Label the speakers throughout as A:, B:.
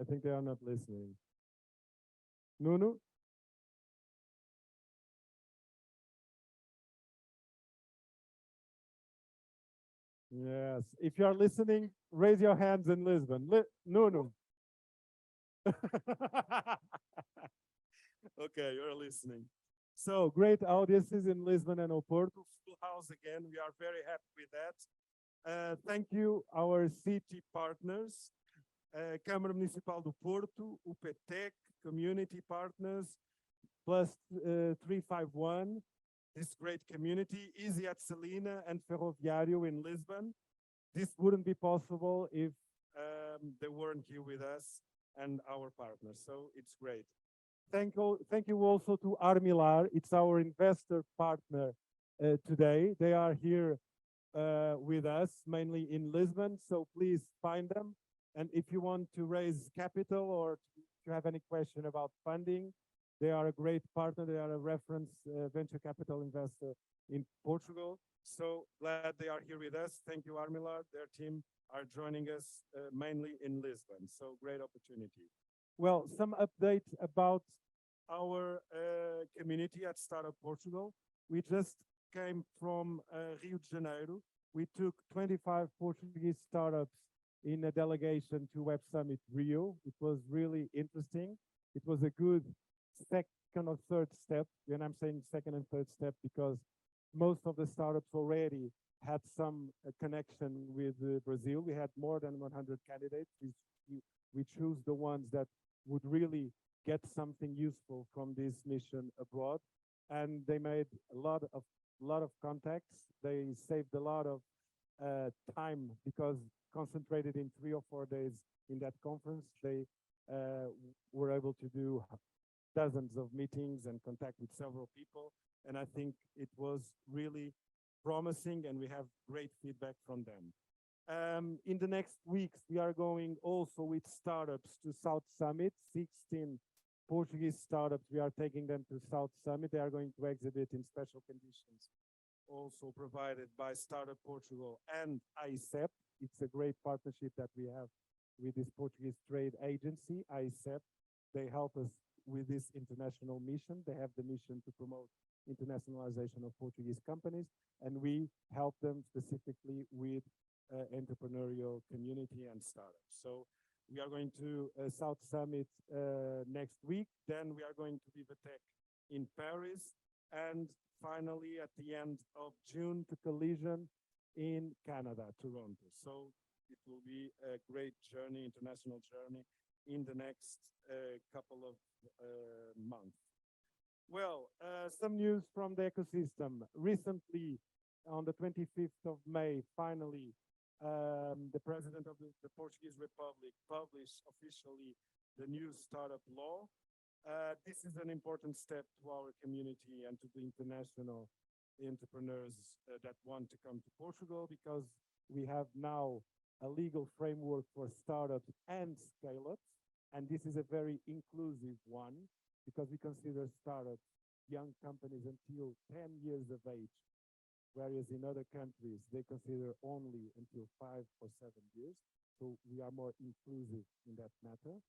A: think they are not listening. Nuno? Yes. If you are listening, raise your hands in Lisbon. Nuno. Okay, you're listening. So great audiences in Lisbon and Oporto. Full house again. We are very happy with that. Thank you, our city partners, Câmara Municipal do Porto, UPTEC, community partners, plus 351, this great community, Easy at Salina and Ferroviário in Lisbon. This wouldn't be possible if they weren't here with us and our partners, so it's great. Thank you also to Armilar. It's our investor partner today. They are here with us, mainly in Lisbon, so please find them. And if you want to raise capital or to have any question about funding, they are a great partner. They are a reference venture capital investor in Portugal. So glad they are here with us. Thank you, Armilar. Their team are joining us mainly in Lisbon. So great opportunity. Well, some updates about our community at Startup Portugal. We just came from Rio de Janeiro. We took 25 Portuguese startups in a delegation to Web Summit Rio. It was really interesting. It was a good second or third step. And I'm saying second and third step because most of the startups already had some connection with Brazil. We had more than 100 candidates. We choose the ones that would really get something useful from this mission abroad. And they made a lot of contacts. They saved a lot of time because concentrated in 3 or 4 days in that conference, they were able to do dozens of meetings and contact with several people. And I think it was really promising and we have great feedback from them. In the next weeks, we are going also with startups to South Summit, 16 Portuguese startups. We are taking them to South Summit. They are going to exhibit in special conditions, also provided by Startup Portugal and AICEP. It's a great partnership that we have with this Portuguese trade agency, AICEP. They help us with this international mission. They have the mission to promote internationalization of Portuguese companies, and we help them specifically with entrepreneurial community and startups. So we are going to South Summit next week. Then we are going to Vivatech in Paris. And finally, at the end of June, to Collision in Canada, Toronto. So it will be a great journey, international journey, in the next couple of months. Well, some news from the ecosystem. Recently, on the 25th of May, finally, the president of the Portuguese Republic published officially the new startup law. This is an important step to our community and to the international entrepreneurs that want to come to Portugal, because we have now a legal framework for startups and scale-ups. And this is a very inclusive one, because we consider startups young companies until 10 years of age, whereas in other countries, they consider only until 5 or 7 years. So we are more inclusive in that matter.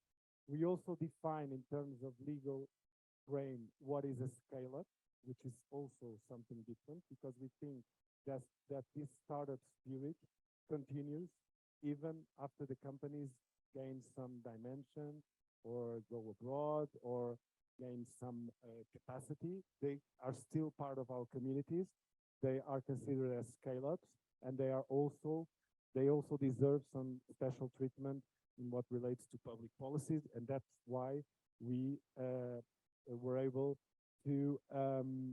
A: We also define in terms of legal frame what is a scale-up, which is also something different, because we think that this startup spirit continues even after the companies gain some dimension or go abroad or gain some capacity. They are still part of our communities. They are considered as scale-ups, and they also deserve some special treatment in what relates to public policies, and that's why we were able to,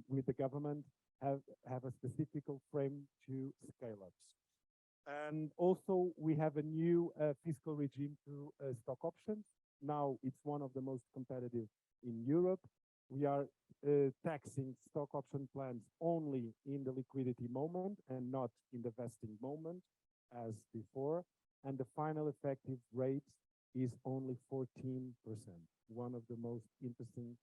A: with the government, have a specific frame to scale-ups. And also, we have a new fiscal regime to stock options. Now, it's one of the most competitive in Europe. We are taxing stock option plans only in the liquidity moment and not in the vesting moment as before. And the final effective rate is only 14%, one of the most interesting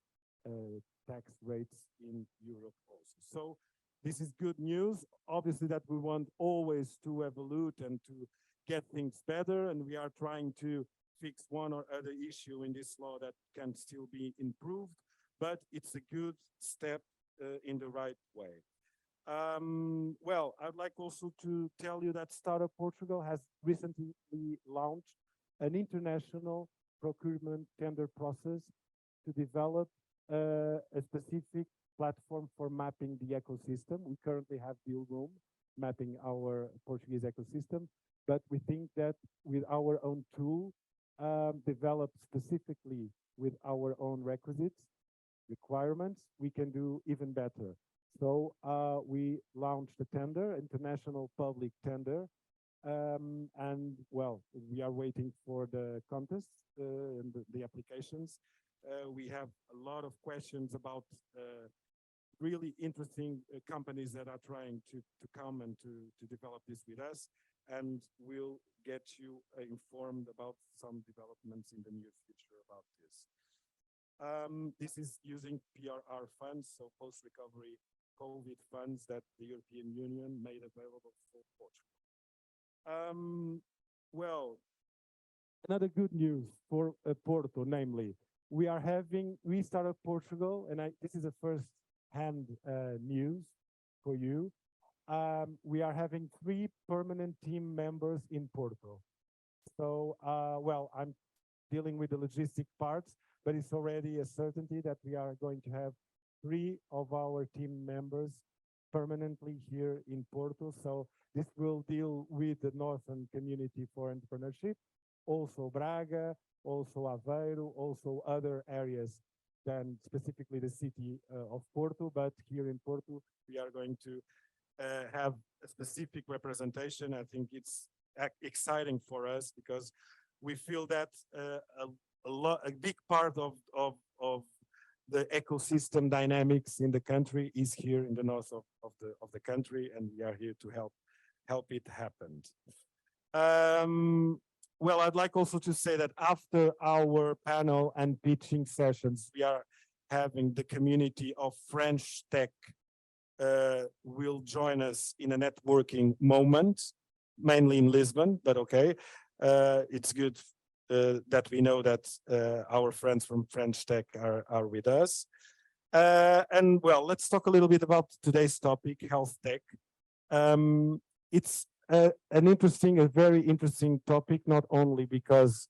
A: tax rates in Europe also. So this is good news. Obviously that we want always to evolve and to get things better, and we are trying to fix one or other issue in this law that can still be improved, but it's a good step in the right way. Well, I'd like also to tell you that Startup Portugal has recently launched an international procurement tender process to develop a specific platform for mapping the ecosystem. We currently have Dealroom mapping our Portuguese ecosystem, but we think that with our own tool, developed specifically with our own requirements, we can do even better. So we launched a tender, international public tender, and well, we are waiting for the contests and the applications. We have a lot of questions about really interesting companies that are trying to come and to develop this with us, and we'll get you informed about some developments in the near future about this. This is using PRR funds, so post-recovery COVID funds that the European Union made available for Portugal. Well, another good news for Porto, namely, we started Portugal, and this is a first-hand news for you. We are having 3 permanent team members in Porto. So, well, I'm dealing with the logistic parts, but it's already a certainty that we are going to have 3 of our team members permanently here in Porto. So this will deal with the Northern Community for Entrepreneurship, also Braga, also Aveiro, also other areas than specifically the city of Porto. But here in Porto, we are going to have a specific representation. I think it's exciting for us because we feel that a big part of the ecosystem dynamics in the country is here in the north of the country, and we are here to help it happen. Well, I'd like also to say that after our panel and pitching sessions, we are having the community of French tech will join us in a networking moment, mainly in Lisbon, but okay. It's good that we know that our friends from French tech are with us. And well, let's talk a little bit about today's topic, health tech. It's a very interesting topic, not only because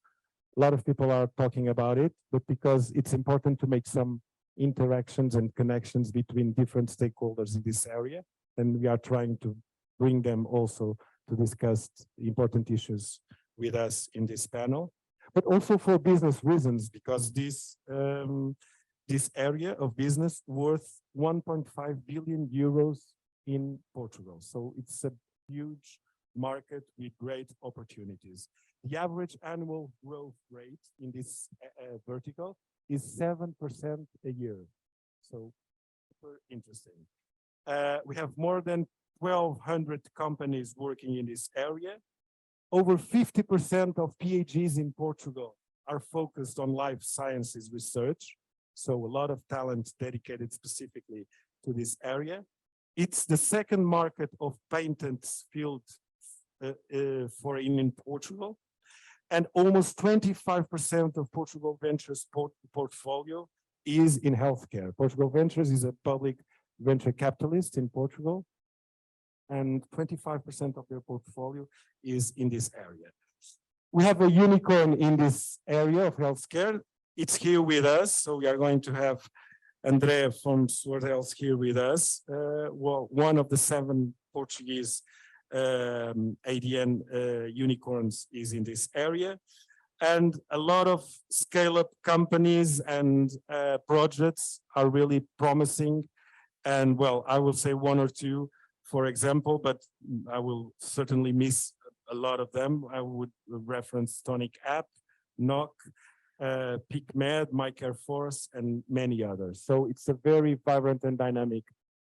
A: a lot of people are talking about it, but because it's important to make some interactions and connections between different stakeholders in this area. And we are trying to bring them also to discuss important issues with us in this panel, but also for business reasons, because this area of business worth 1.5 billion euros in Portugal. So it's a huge market with great opportunities. The average annual growth rate in this vertical is 7% a year. So super interesting. We have more than 1,200 companies working in this area. Over 50% of PhDs in Portugal are focused on life sciences research. So a lot of talent dedicated specifically to this area. It's the second market of patents field in Portugal. And almost 25% of Portugal Ventures portfolio is in healthcare. Portugal Ventures is a public venture capitalist in Portugal, and 25% of their portfolio is in this area. We have a unicorn in this area of healthcare. It's here with us, so we are going to have Andrea from Sword Health here with us. Well, one of the 7 Portuguese ADN unicorns is in this area. And a lot of scale-up companies and projects are really promising. And well, I will say 1 or 2, for example, but I will certainly miss a lot of them. I would reference Tonic App, NOC, PicMed, MyCareForce, and many others. So it's a very vibrant and dynamic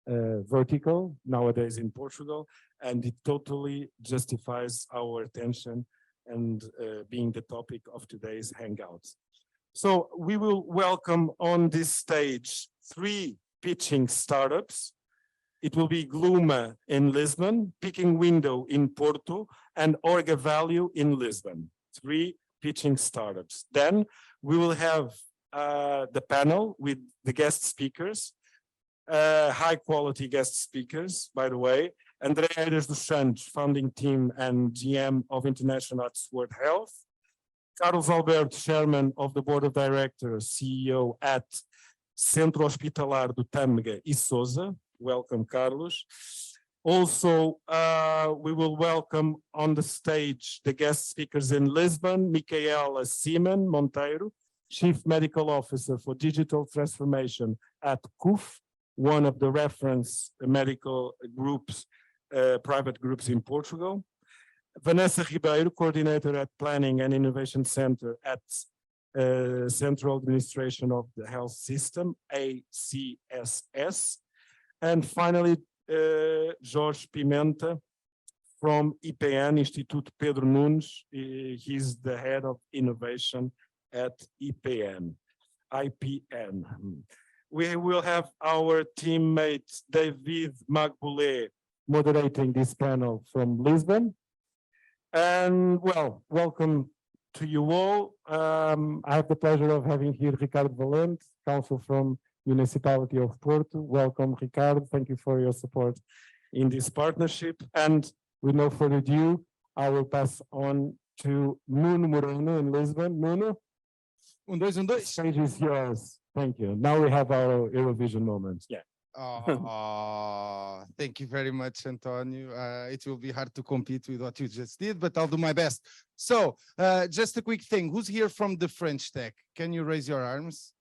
A: vertical nowadays in Portugal, and it totally justifies our attention and being the topic of today's Hangouts. So we will welcome on this stage 3 pitching startups. It will be Gluma in Lisbon, Picking Window in Porto, and Orga Value in Lisbon. 3 pitching startups. Then we will have the panel with the guest speakers, high quality guest speakers, by the way. André Eiras dos Santos, founding team and GM of International Arts World Health. Carlos Alberto, chairman of the board of directors, CEO at Centro Hospitalar do Tâmega e Sousa. Welcome, Carlos. Also, we will welcome on the stage the guest speakers in Lisbon, Micaela Seaman Monteiro, Chief Medical Officer for Digital Transformation at CUF, one of the reference medical groups, private groups in Portugal. Vanessa Ribeiro, Coordinator at Planning and Innovation Center at Central Administration of the Health System, ACSS. And finally, Jorge Pimenta from IPN, Instituto Pedro Nunes. He's the head of innovation at IPN. We will have our teammate David Magboulet moderating this panel from Lisbon. And well, welcome to you all. I have the pleasure of having here Ricardo Valente, counsel from Municipality of Porto. Welcome, Ricardo. Thank you for your support in this partnership. And with no further ado, I will pass on to Nuno Moreno in Lisbon. Nuno, the stage is yours. Thank you. Now we have our Eurovision moment. Yeah.
B: Thank you very much, Antonio. It will be hard to compete with what you just did, but I'll do my best. So, just a quick thing. Who's here from the French Tech? Can you raise your arms?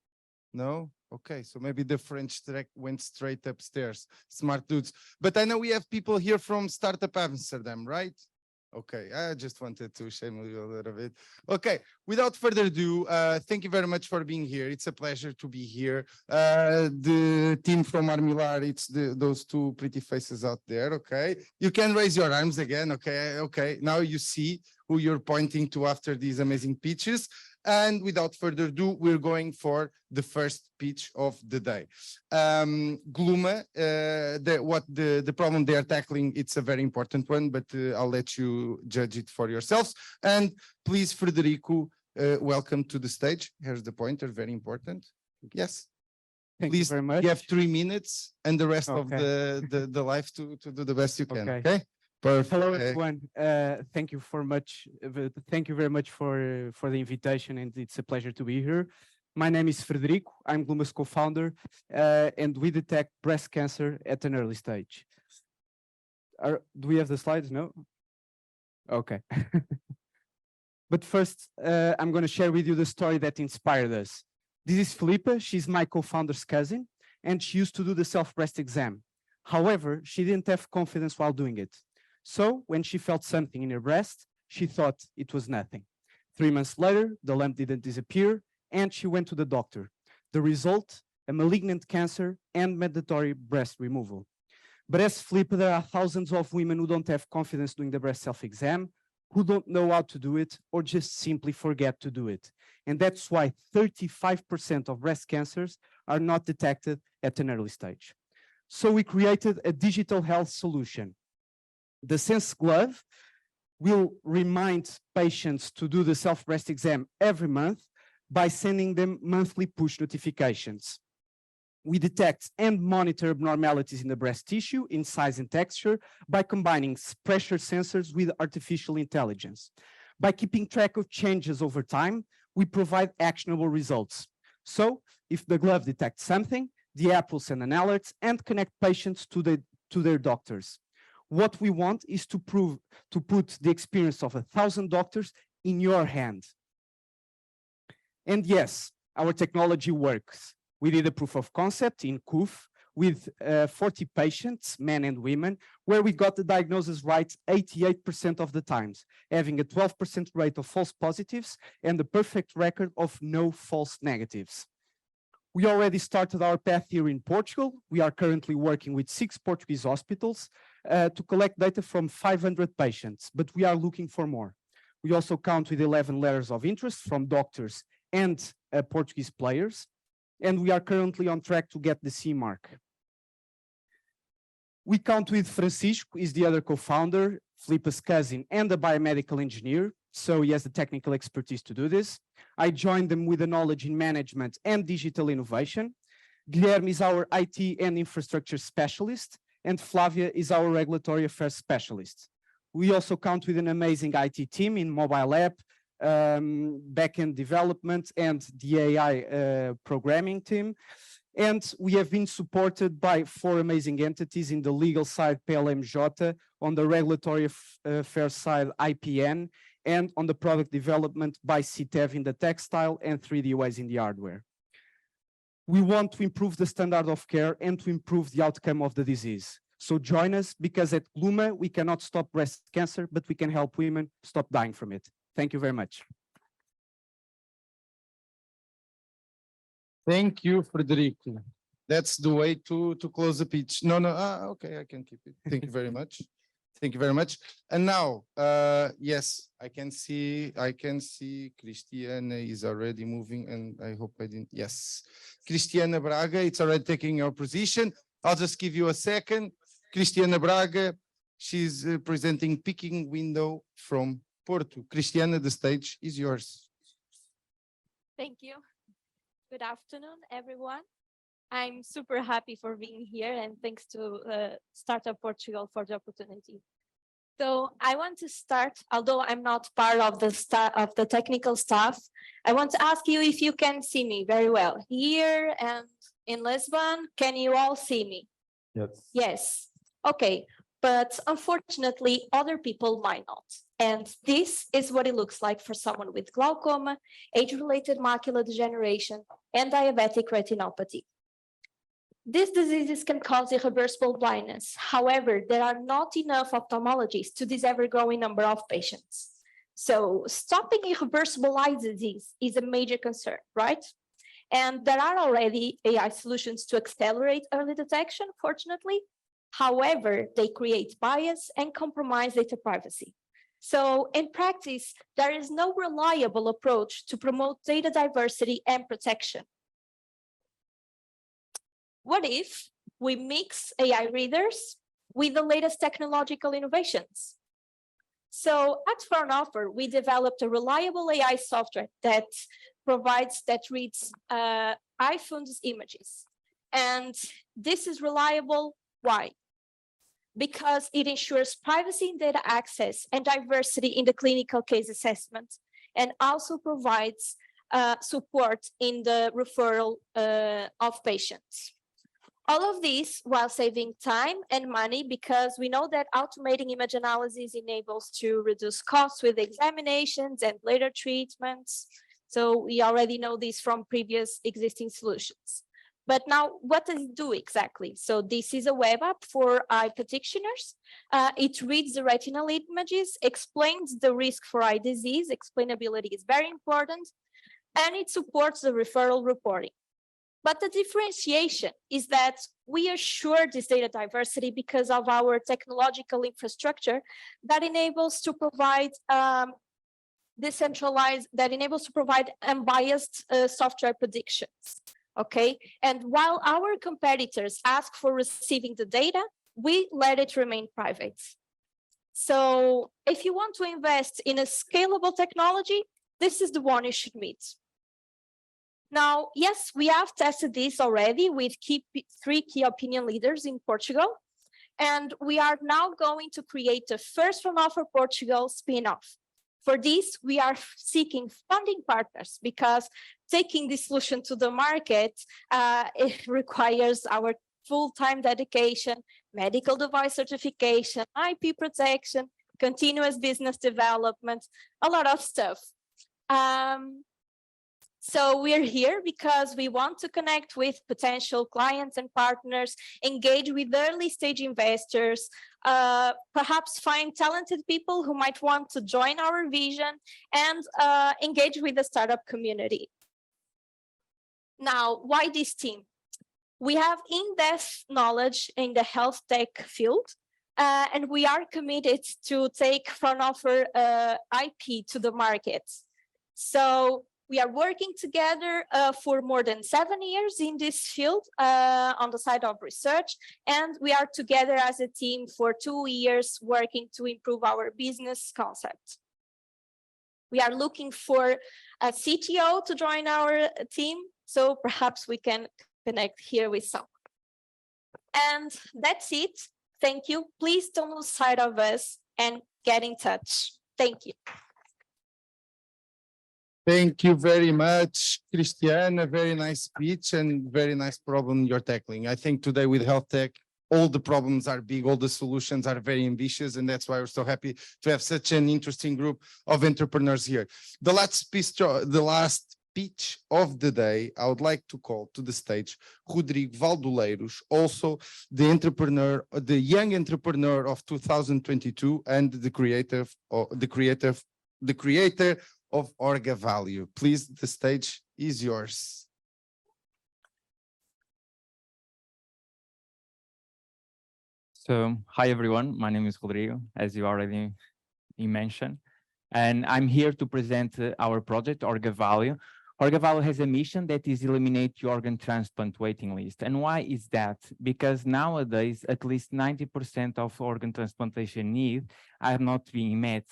B: No? Okay, so maybe the French Tech went straight upstairs. Smart dudes. But I know we have people here from Startup Amsterdam, right? Okay, I just wanted to shame you a little bit. Okay, without further ado, thank you very much for being here. It's a pleasure to be here. The team from Armilar, it's those two pretty faces out there, okay? You can raise your arms again, okay? Okay, now you see who you're pointing to after these amazing pitches. And without further ado, we're going for the first pitch of the day. Gluma, the problem they are tackling, it's a very important one, but I'll let you judge it for yourselves. And please, Frederico, welcome to the stage. Here's the pointer, very important. Yes.
C: Thank
B: please,
C: you very much.
B: You have 3 minutes and the rest of the life to do the best you can. Okay. Perfect.
C: Hello, everyone. Thank you Thank you very much for the invitation, and it's a pleasure to be here. My name is Frederico. I'm Gluma's co-founder, and we detect breast cancer at an early stage. Do we have the slides? No? Okay. But first, I'm going to share with you the story that inspired us. This is Filipa. She's my co-founder's cousin, and she used to do the self-breast exam. However, she didn't have confidence while doing it. So when she felt something in her breast, she thought it was nothing. 3 months later, the lump didn't disappear, and she went to the doctor. The result, a malignant cancer and mandatory breast removal. But as Filipa, there are thousands of women who don't have confidence doing the breast self-exam, who don't know how to do it, or just simply forget to do it. And that's why 35% of breast cancers are not detected at an early stage. So we created a digital health solution. The Sense Glove will remind patients to do the self-breast exam every month by sending them monthly push notifications. We detect and monitor abnormalities in the breast tissue in size and texture by combining pressure sensors with artificial intelligence. By keeping track of changes over time, we provide actionable results. So if the glove detects something, the app will send an alert and connect patients to their doctors. What we want is to put the experience of 1,000 doctors in your hand. And yes, our technology works. We did a proof of concept in CUF with 40 patients, men and women, where we got the diagnosis right 88% of the times, having a 12% rate of false positives and a perfect record of no false negatives. We already started our path here in Portugal. We are currently working with 6 Portuguese hospitals to collect data from 500 patients, but we are looking for more. We also count with 11 letters of interest from doctors and Portuguese players, and we are currently on track to get the CE mark. We count with Francisco, is the other co-founder, Filipa's cousin, and a biomedical engineer. so he has the technical expertise to do this. I joined them with the knowledge in management and digital innovation. Guilherme is our IT and infrastructure specialist, and Flavia is our regulatory affairs specialist. We also count with an amazing IT team in mobile app, backend development, and the AI programming team. And we have been supported by 4 amazing entities in the legal side, PLMJ, on the regulatory affairs side, IPN, and on the product development by CTEV in the textile and 3DWise in the hardware. We want to improve the standard of care and to improve the outcome of the disease. So join us, because at Gluma, we cannot stop breast cancer, but we can help women stop dying from it. Thank you very much.
B: Thank you, Frederico. That's the way to close the pitch. No, okay, I can keep it. Thank you very much. Thank you very much. And now, yes, I can see Cristiana is already moving, and I hope I didn't. Yes, Cristiana Braga, it's already taking your position. I'll just give you a second. Cristiana Braga, she's presenting Picking Window from Porto. Cristiana, the stage is yours.
D: Thank you. Good afternoon, everyone. I'm super happy for being here, and thanks to Startup Portugal for the opportunity. So I want to start, although I'm not part of the technical staff, I want to ask you if you can see me very well. Here and in Lisbon, can you all see me?
A: Yes.
D: Yes. Okay. But unfortunately, other people might not. And this is what it looks like for someone with glaucoma, age-related macular degeneration, and diabetic retinopathy. These diseases can cause irreversible blindness. However, there are not enough ophthalmologists to this ever-growing number of patients. So stopping irreversible eye disease is a major concern, right? And there are already AI solutions to accelerate early detection, fortunately. However, they create bias and compromise data privacy. So in practice, there is no reliable approach to promote data diversity and protection. What if we mix AI readers with the latest technological innovations? So at Fraunhofer, we developed a reliable AI software that reads iPhone's images. And this is reliable. Why? Because it ensures privacy in data access and diversity in the clinical case assessment, and also provides support in the referral of patients. All of this while saving time and money, because we know that automating image analysis enables to reduce costs with examinations and later treatments. So we already know this from previous existing solutions. But now, what does it do exactly? So this is a web app for eye practitioners. It reads the retinal images, explains the risk for eye disease. Explainability is very important, and it supports the referral reporting. But the differentiation is that we assure this data diversity because of our technological infrastructure that enables to provide unbiased software predictions. Okay, and while our competitors ask for receiving the data, we let it remain private. So if you want to invest in a scalable technology, this is the one you should meet. Now, yes, we have tested this already with 3 key opinion leaders in Portugal, and we are now going to create the first Fraunhofer Portugal spin-off. For this, we are seeking funding partners, because taking this solution to the market, it requires our full-time dedication, medical device certification, IP protection, continuous business development, a lot of stuff. So we're here because we want to connect with potential clients and partners, engage with early stage investors, perhaps find talented people who might want to join our vision, and engage with the startup community. Now, why this team? We have in-depth knowledge in the health tech field, and we are committed to take Fraunhofer IP to the market. So we are working together for more than 7 years in this field on the side of research, and we are together as a team for 2 years working to improve our business concept. We are looking for a CTO to join our team, so perhaps we can connect here with some. And that's it. Thank you. Please don't lose sight of us and get in touch. Thank you.
B: Thank you very much, Christiane. A very nice speech and very nice problem you're tackling. I think today with health tech, all the problems are big, all the solutions are very ambitious, and that's why we're so happy to have such an interesting group of entrepreneurs here. The last speech of the day, I would like to call to the stage Rodrigo Valdoleiros, also the young entrepreneur of 2022 and the creator of Orga Value. Please, the stage is yours.
E: So, hi everyone, my name is Rodrigo, as you already mentioned, and I'm here to present our project, Orga Value. Orga Value has a mission that is eliminate the organ transplant waiting list. And why is that? Because nowadays, at least 90% of organ transplantation needs are not being met.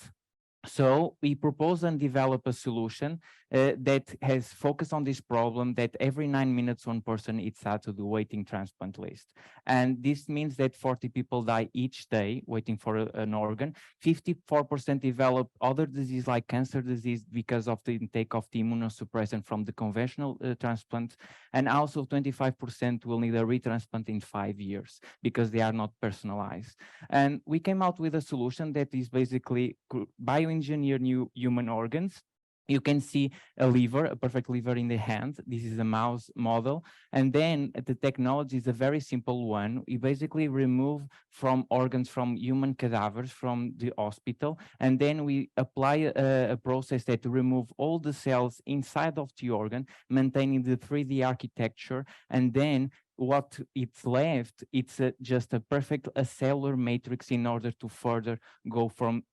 E: So we propose and develop a solution that has focused on this problem that every 9 minutes one person is out to the waiting transplant list. And this means that 40 people die each day waiting for an organ. 54% develop other disease like cancer disease because of the intake of the immunosuppressant from the conventional transplant. And also 25% will need a retransplant in 5 years because they are not personalized. And we came out with a solution that is basically bioengineer new human organs. You can see a liver, a perfect liver in the hand. This is a mouse model. And then the technology is a very simple one. We basically remove from organs from human cadavers from the hospital. And then we apply a process that remove all the cells inside of the organ, maintaining the 3D architecture. And then what it's left, it's just a perfect cellular matrix in order to further go from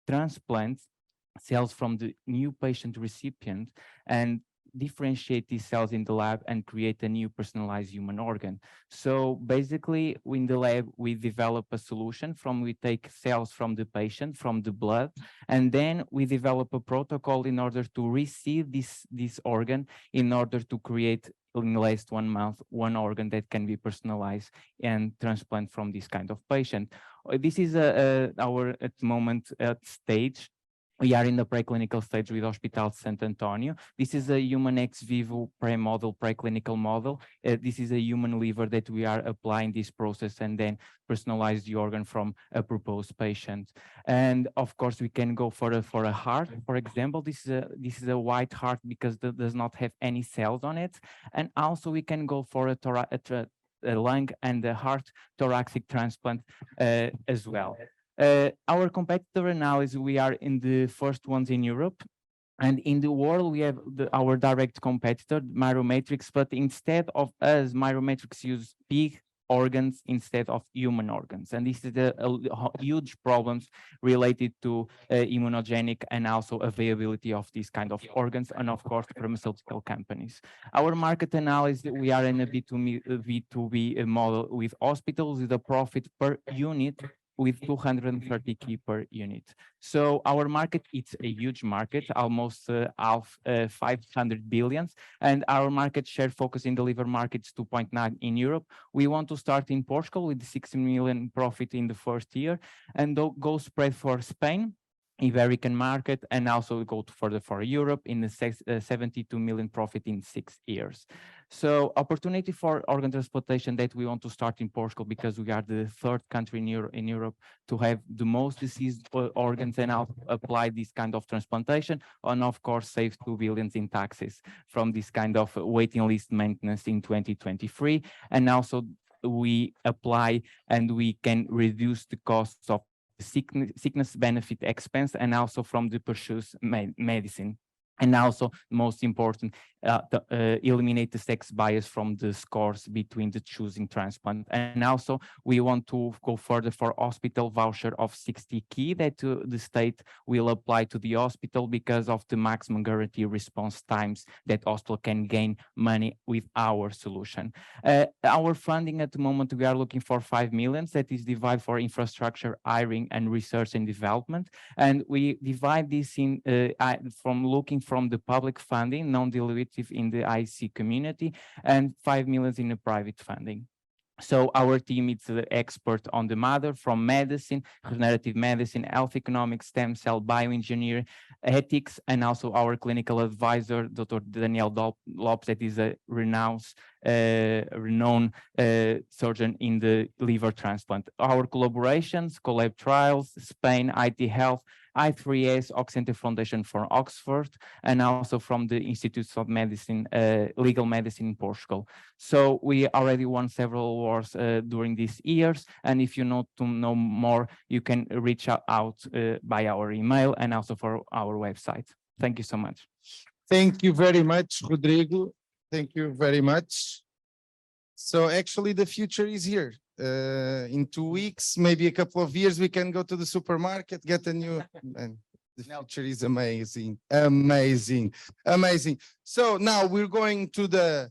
E: transplants cells from the new patient recipient and differentiate these cells in the lab and create a new personalized human organ. So basically in the lab, we develop a solution we take cells from the patient, from the blood, and then we develop a protocol in order to receive this organ in order to create in the last 1 month, one organ that can be personalized and transplant from this kind of patient. This is our at the moment stage. We are in the preclinical stage with Hospital Sant Antonio. This is a human ex vivo pre-model, preclinical model. This is a human liver that we are applying this process and then personalize the organ from a proposed patient. And of course, we can go for a heart. For example, this is a white heart because it does not have any cells on it. And also we can go for a lung and a heart thoracic transplant as well. Our competitor now is we are in the first ones in Europe, and in the world we have our direct competitor, Miromatrix, but instead of us, Miromatrix use pig organs instead of human organs. And this is a huge problems related to immunogenic and also availability of these kind of organs, and of course, pharmaceutical companies. Our market analysis, we are in a B2B model with hospitals with a profit per unit with 230K per unit. So our market, it's a huge market, almost 500 billion. And our market share focus in the liver market is 2.9 in Europe. We want to start in Portugal with 60 million profit in the first year and go spread for Spain, Iberican market, and also go further for Europe in the 72 million profit in 6 years. So opportunity for organ transplantation that we want to start in Portugal because we are the third country in Europe to have the most diseased organs and apply this kind of transplantation, and of course save 2 billion in taxes from this kind of waiting list maintenance in 2023. And also we apply and we can reduce the costs of sickness benefit expense and also from the purchase medicine. And also, most important, eliminate the sex bias from the scores between the choosing transplant. And also, we want to go further for hospital voucher of 60K that the state will apply to the hospital because of the maximum guarantee response times that hospital can gain money with our solution. Our funding at the moment, we are looking for 5 million that is divided for infrastructure, hiring, and research and development. And we divide this in from looking from the public funding, non-dilutive in the IC community, and 5 million in the private funding. So our team is the expert on the matter from medicine, regenerative medicine, health economics, stem cell, bioengineering, ethics, and also our clinical advisor, Dr. Daniel Lopes, that is a renowned surgeon in the liver transplant. Our collaborations, Collab Trials, Spain, IT Health, I3S, Oxenter Foundation for Oxford, and also from the Institutes of Medicine, Legal Medicine in Portugal. So we already won several awards during these years. And if you want to know more, you can reach out by our email and also for our website. Thank you so much.
B: Thank you very much, Rodrigo. Thank you very much. So actually the future is here. In 2 weeks, maybe a couple of years, we can go to the supermarket, get a new, and the future is amazing, amazing, amazing. So now we're going to the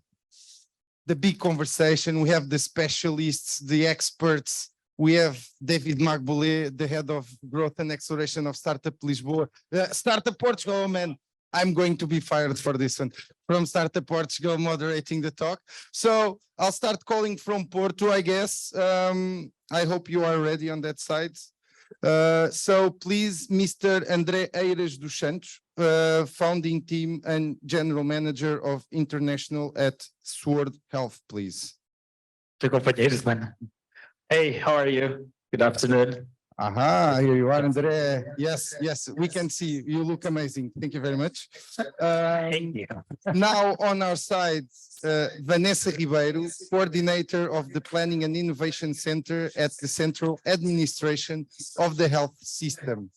B: big conversation. We have the specialists, the experts. We have David Magboulet, the head of growth and acceleration of Startup Lisboa, Startup Portugal, man. I'm going to be fired for this one. From Startup Portugal, moderating the talk. So I'll start calling from Porto, I guess. I hope you are ready on that side. So please, Mr. André Eiras dos Santos, founding team and general manager of international at Sword Health, please.
F: Hey, how are you? Good afternoon.
B: Aha, here you are, André. Yes, yes, we can see you look amazing. Thank you very much.
F: Thank you.
B: Now on our side, Vanessa Ribeiro, coordinator of the Planning and Innovation Center at the Central Administration of the Health System.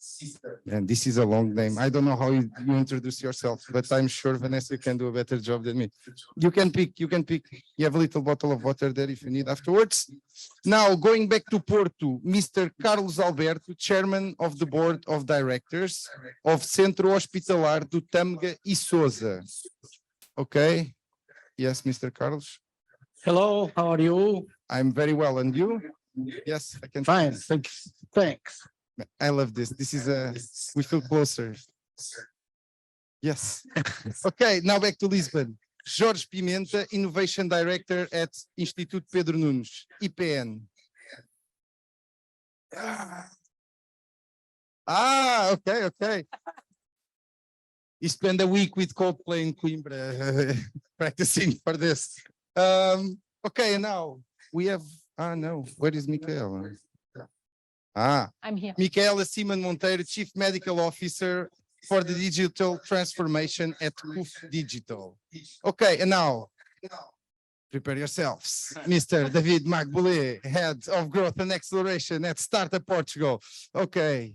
B: And this is a long name. I don't know how you introduce yourself, but I'm sure Vanessa can do a better job than me. You can pick. You have a little bottle of water there if you need afterwards. Now, going back to Porto, Mr. Carlos Alberto, chairman of the board of directors of Centro Hospitalar do Tâmega e Sousa. Okay. Yes, Mr. Carlos.
F: Hello, how are you?
B: I'm very well. And you? Yes, I can.
F: Fine, thanks. Thanks.
B: I love this. This is we feel closer. Yes. Okay, now back to Lisbon. Jorge Pimenta, Innovation Director at Instituto Pedro Nunes, IPN. Okay. He spent a week with Coldplay in Coimbra practicing for this. Okay, now we have, no, where is Michaela?
G: I'm here.
B: Michaela Simon Monteiro, Chief Medical Officer for the digital transformation at CUF Digital. Okay, and now prepare yourselves. Mr. David Magboulet, Head of Growth and Acceleration at Startup Portugal. Okay,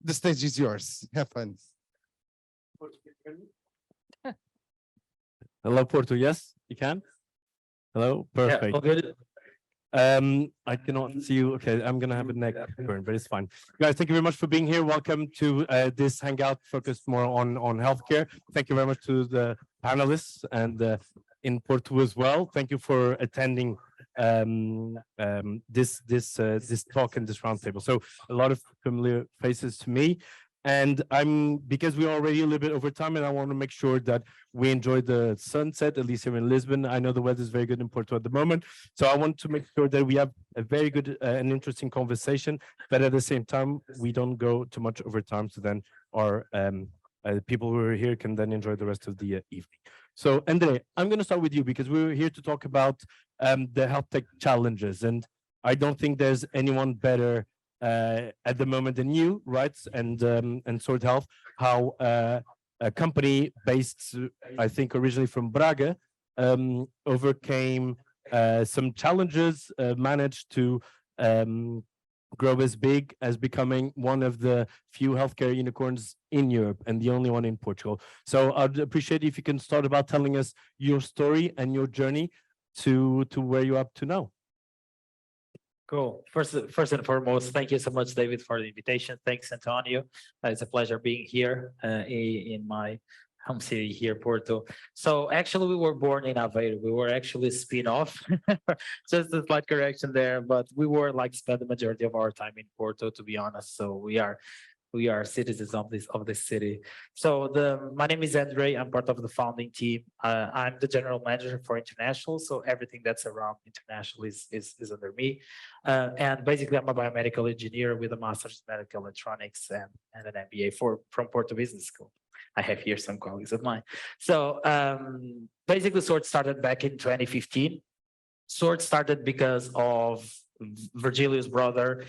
B: the stage is yours. Have fun.
H: Hello, Porto. Yes, you can. Hello, perfect.
F: Yeah, all good.
H: I cannot see you. Okay, I'm gonna have a neck burn, but it's fine. Guys, thank you very much for being here. Welcome to this hangout focused more on healthcare. Thank you very much to the panelists and in Porto as well. Thank you for attending this talk and this roundtable. So a lot of familiar faces to me. And because we're already a little bit over time, and I want to make sure that we enjoy the sunset, at least here in Lisbon. I know the weather is very good in Porto at the moment. So I want to make sure that we have a very good and interesting conversation, but at the same time, we don't go too much over time. So then our people who are here can then enjoy the rest of the evening. So Andre, I'm going to start with you because we're here to talk about the health tech challenges. And I don't think there's anyone better at the moment than you, right? And Sword Health, how a company based, I think, originally from Braga, overcame some challenges, managed to grow as big as becoming one of the few healthcare unicorns in Europe and the only one in Portugal. So I'd appreciate if you can start about telling us your story and your journey to where you're up to now.
F: Cool. First and foremost, thank you so much, David, for the invitation. Thanks, Antonio. It's a pleasure being here in my home city here, Porto. So actually, we were born in Aveiro. We were actually a spin-off. Just a slight correction there, but we were like spent the majority of our time in Porto, to be honest. So we are citizens of this city. So my name is Andre. I'm part of the founding team. I'm the general manager for international. So everything that's around international is under me. And basically, I'm a biomedical engineer with a master's in medical electronics and an MBA from Porto Business School. I have here some colleagues of mine. So basically, SWORD started back in 2015. SWORD started because of Virgilio's brother.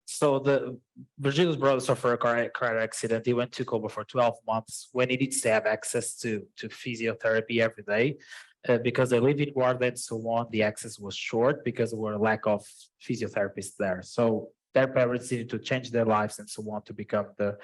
F: So Virgilio's brother suffered a car accident. He went to coma for 12 months when he needs to have access to physiotherapy every day. Because they live in Guarda and so on, the access was short because there were a lack of physiotherapists there. So their parents needed to change their lives and so on to become the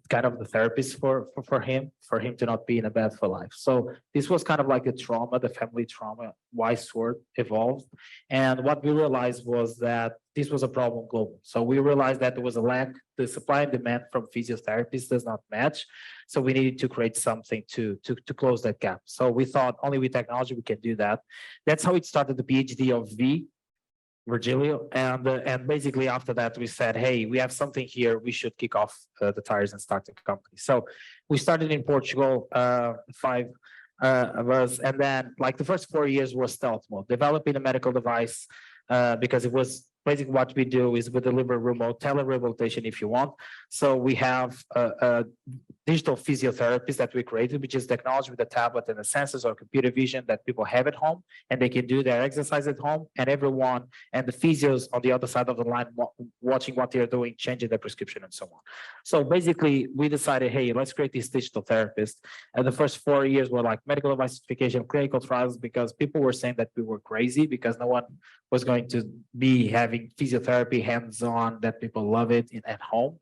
F: kind of the therapist for him to not be in a bed for life. So this was kind of like a trauma, the family trauma, why SWORD evolved. And what we realized was that this was a problem global. So we realized that there was a lack, the supply and demand from physiotherapists does not match. So we needed to create something to close that gap. So we thought only with technology we can do that. That's how it started the PhD of Virgilio, and basically after that we said, hey, we have something here, we should kick off the tires and start the company. So we started in Portugal, 5 of us, and then like the first 4 years was stealth mode, developing a medical device, because it was basically what we do is we deliver remote telerehabilitation if you want. So we have a digital physiotherapist that we created, which is technology with a tablet and the sensors or computer vision that people have at home, and they can do their exercise at home, and everyone and the physios on the other side of the line watching what they're doing, changing their prescription and so on. So basically we decided, hey, let's create this digital therapist. And the first 4 years were like medical device certification, clinical trials, because people were saying that we were crazy because no one was going to be having physiotherapy hands-on, that people love it at home.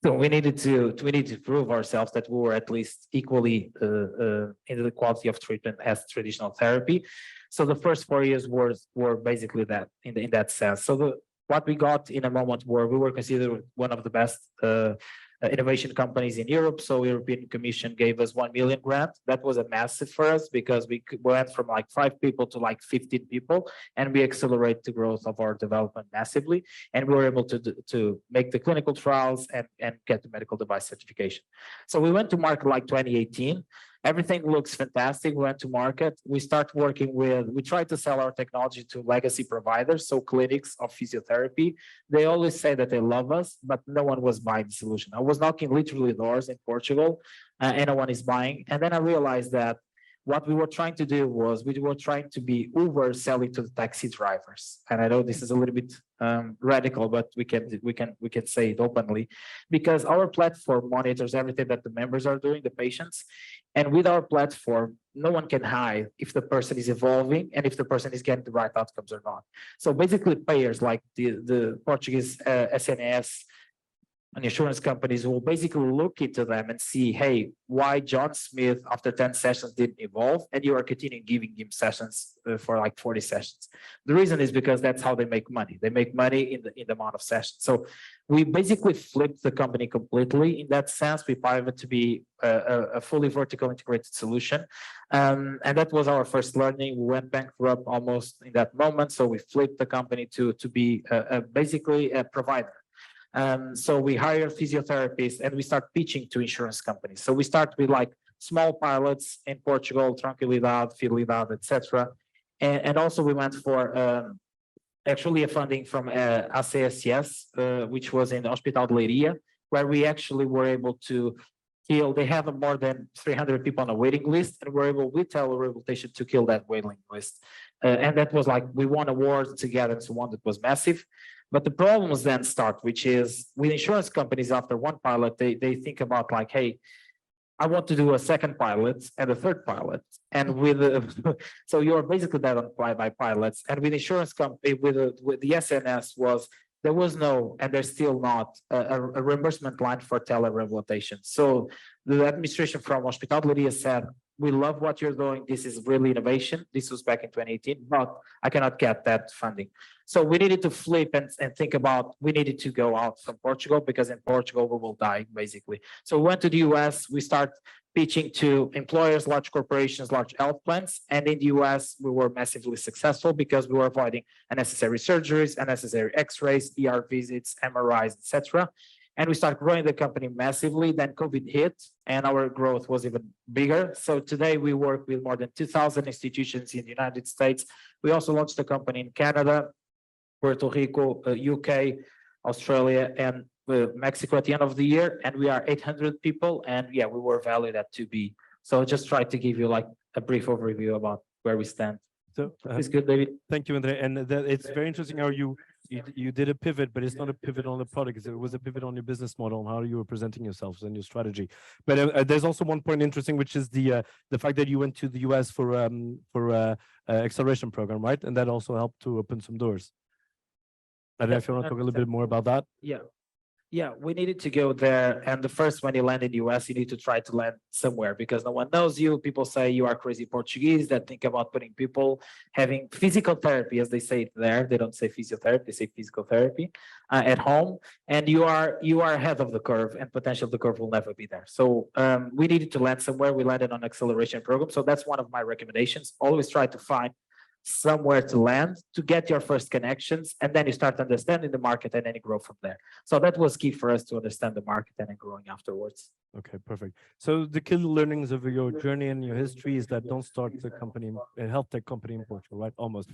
F: So we needed to prove ourselves that we were at least equally in the quality of treatment as traditional therapy. So the first 4 years were basically that in that sense. So what we got in a moment where we were considered one of the best innovation companies in Europe. So European Commission gave us 1 million grant. That was a massive for us because we went from like 5 people to like 15 people, and we accelerate the growth of our development massively. And we were able to make the clinical trials and get the medical device certification. So we went to market like 2018. Everything looks fantastic. We went to market. We tried to sell our technology to legacy providers, so clinics of physiotherapy. They always say that they love us, but no one was buying the solution. I was knocking literally doors in Portugal, and no one is buying. And then I realized that what we were trying to do was we were trying to be Uber selling to the taxi drivers. And I know this is a little bit radical, but we can say it openly, because our platform monitors everything that the members are doing, the patients. And with our platform, no one can hide if the person is evolving and if the person is getting the right outcomes or not. So basically payers like the Portuguese SNS and insurance companies will basically look into them and see, hey, why John Smith after 10 sessions didn't evolve, and you are continuing giving him sessions for like 40 sessions. The reason is because that's how they make money. They make money in the amount of sessions. So we basically flipped the company completely in that sense. We pivoted to be a fully vertical integrated solution. And that was our first learning. We went bankrupt almost in that moment. So we flipped the company to be basically a provider. So we hire physiotherapists and we start pitching to insurance companies. So we start with like small pilots in Portugal, Tranquilidade, Fidelidade, etc. And also we went for actually a funding from ACSS, which was in Hospital de Leiria, where we actually were able to kill. They have more than 300 people on a waiting list, and we're able with telerehabilitation to kill that waiting list. And that was like, we won awards together and so on. That was massive. But the problems then start, which is with insurance companies after one pilot, they think about like, hey, I want to do a second pilot and a third pilot. And with so you're basically that on by pilots. And with insurance company, with the SNS was there was no, and there's still not, a reimbursement line for telerehabilitation. So the administration from Hospital de Leiria said, we love what you're doing. This is really innovation. This was back in 2018, but I cannot get that funding. So we needed to flip and think about, we needed to go out from Portugal, because in Portugal we will die basically. So we went to the US, we start pitching to employers, large corporations, large health plans. And in the US, we were massively successful because we were avoiding unnecessary surgeries, unnecessary x-rays, ER visits, MRIs, etc. And we started growing the company massively. Then COVID hit and our growth was even bigger. So today we work with more than 2,000 institutions in the United States. We also launched the company in Canada, Puerto Rico, UK, Australia, and Mexico at the end of the year. And we are 800 people. And yeah, we were valued at 2B. So I'll just try to give you like a brief overview about where we stand.
H: So
F: It's good, David.
H: thank you, Andre. And it's very interesting how you did a pivot, but it's not a pivot on the product. It was a pivot on your business model and how you were presenting yourselves and your strategy. But there's also one point interesting, which is the fact that you went to the US for acceleration program, right? And that also helped to open some doors. I don't know if you want to talk a little bit more about that.
F: Yeah, we needed to go there. And the first, when you land in the US, you need to try to land somewhere because no one knows you. People say you are crazy Portuguese that think about putting people having physical therapy, as they say it there. They don't say physiotherapy, they say physical therapy at home. And you are ahead of the curve, and potentially the curve will never be there. So we needed to land somewhere. We landed on acceleration program. So that's one of my recommendations. Always try to find somewhere to land to get your first connections, and then you start understanding the market and then you grow from there. So that was key for us to understand the market and then growing afterwards.
H: Okay, perfect. So the key learnings of your journey and your history is that don't start a company, a health tech company in Portugal, right? Almost.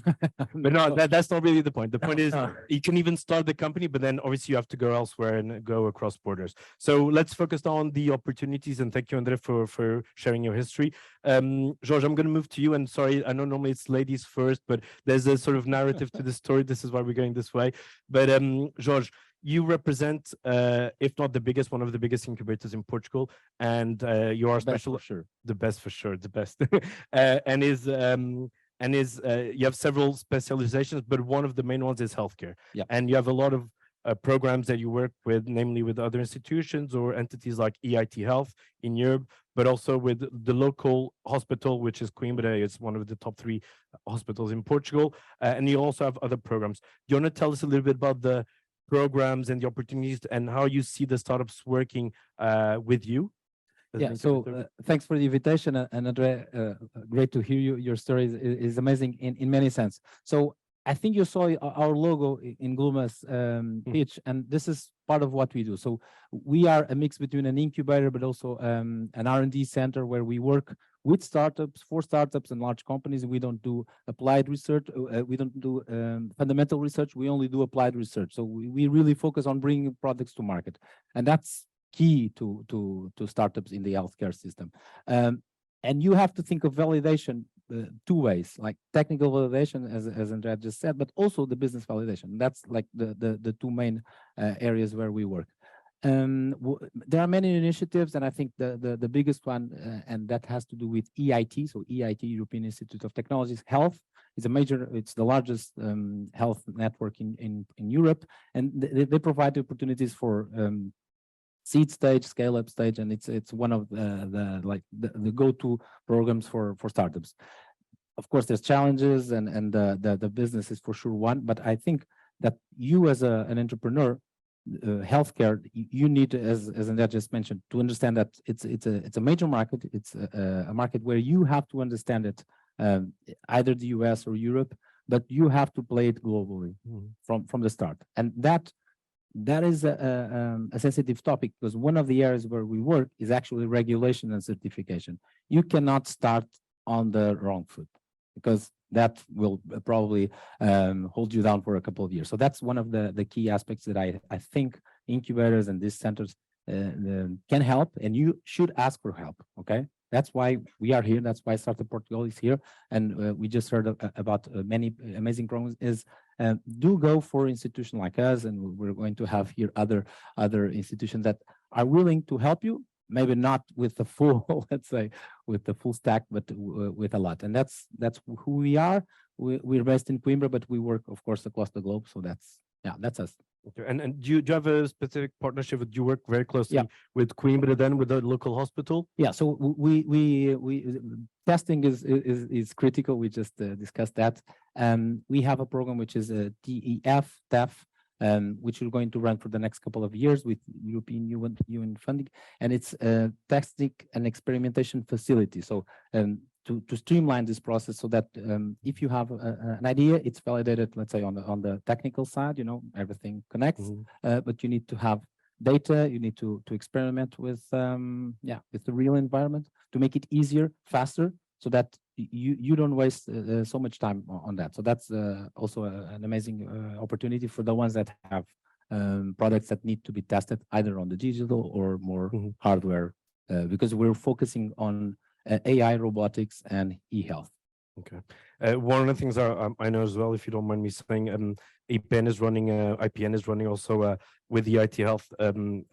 H: But no, that's not really the point. The point is you can even start the company, but then obviously you have to go elsewhere and go across borders. So let's focus on the opportunities, and thank you, Andre, for sharing your history. George, I'm going to move to you, and sorry, I know normally it's ladies first, but there's a sort of narrative to the story. This is why we're going this way. But George, you represent, if not the biggest, one of the biggest incubators in Portugal, and you are special.
C: Sure.
H: The best for sure, the best. You have several specializations, but one of the main ones is healthcare.
C: Yeah.
H: And you have a lot of programs that you work with, namely with other institutions or entities like EIT Health in Europe, but also with the local hospital, which is Coimbra. It's one of the top 3 hospitals in Portugal. And you also have other programs. Do you want to tell us a little bit about the programs and the opportunities and how you see the startups working with you?
I: Yeah, so thanks for the invitation, and Andre, great to hear you. Your story is amazing in many sense. So I think you saw our logo in Gluma's pitch, and this is part of what we do. So we are a mix between an incubator, but also an R&D center where we work with startups, for startups and large companies. We don't do applied research. We don't do fundamental research. We only do applied research. So we really focus on bringing products to market. And that's key to startups in the healthcare system. And you have to think of validation 2 ways, like technical validation, as Andrea just said, but also the business validation. That's like the 2 main areas where we work. There are many initiatives, and I think the biggest one, and that has to do with EIT. So EIT, European Institute of Technologies. Health is it's the largest health network in Europe, and they provide opportunities for seed stage, scale up stage, and it's one of the go-to programs for startups. Of course, there's challenges, and the business is for sure one, but I think that you as an entrepreneur, healthcare, you need, as Andrea just mentioned, to understand that it's a major market. It's a market where you have to understand it, either the US or Europe, but you have to play it globally from the start. And that is a sensitive topic, because one of the areas where we work is actually regulation and certification. You cannot start on the wrong foot, because that will probably hold you down for a couple of years. So that's one of the key aspects that I think incubators and these centers can help, and you should ask for help, okay? That's why we are here. That's why Startup Portugal is here. And we just heard about many amazing programs. Do go for an institution like us, and we're going to have here other institutions that are willing to help you. Maybe not with the full, let's say, with the full stack, but with a lot. And that's who we are. We're based in Coimbra, but we work, of course, across the globe. So that's us.
H: Okay. And do you have a specific partnership? Do you work very closely
I: Yeah.
H: with Coimbra then with the local hospital?
I: Yeah, so we testing is critical. We just discussed that. We have a program which is a TEF, which we're going to run for the next couple of years with European UN funding, and it's a testing and experimentation facility. So to streamline this process so that if you have an idea, it's validated, let's say on the technical side, you know, everything connects, but you need to have data, you need to experiment with with the real environment to make it easier, faster, so that you don't waste so much time on that. So that's also an amazing opportunity for the ones that have products that need to be tested either on the digital or more hardware, because we're focusing on AI, robotics, and e-health.
H: Okay. One of the things I know as well, if you don't mind me saying, IPN is running also with the IT Health an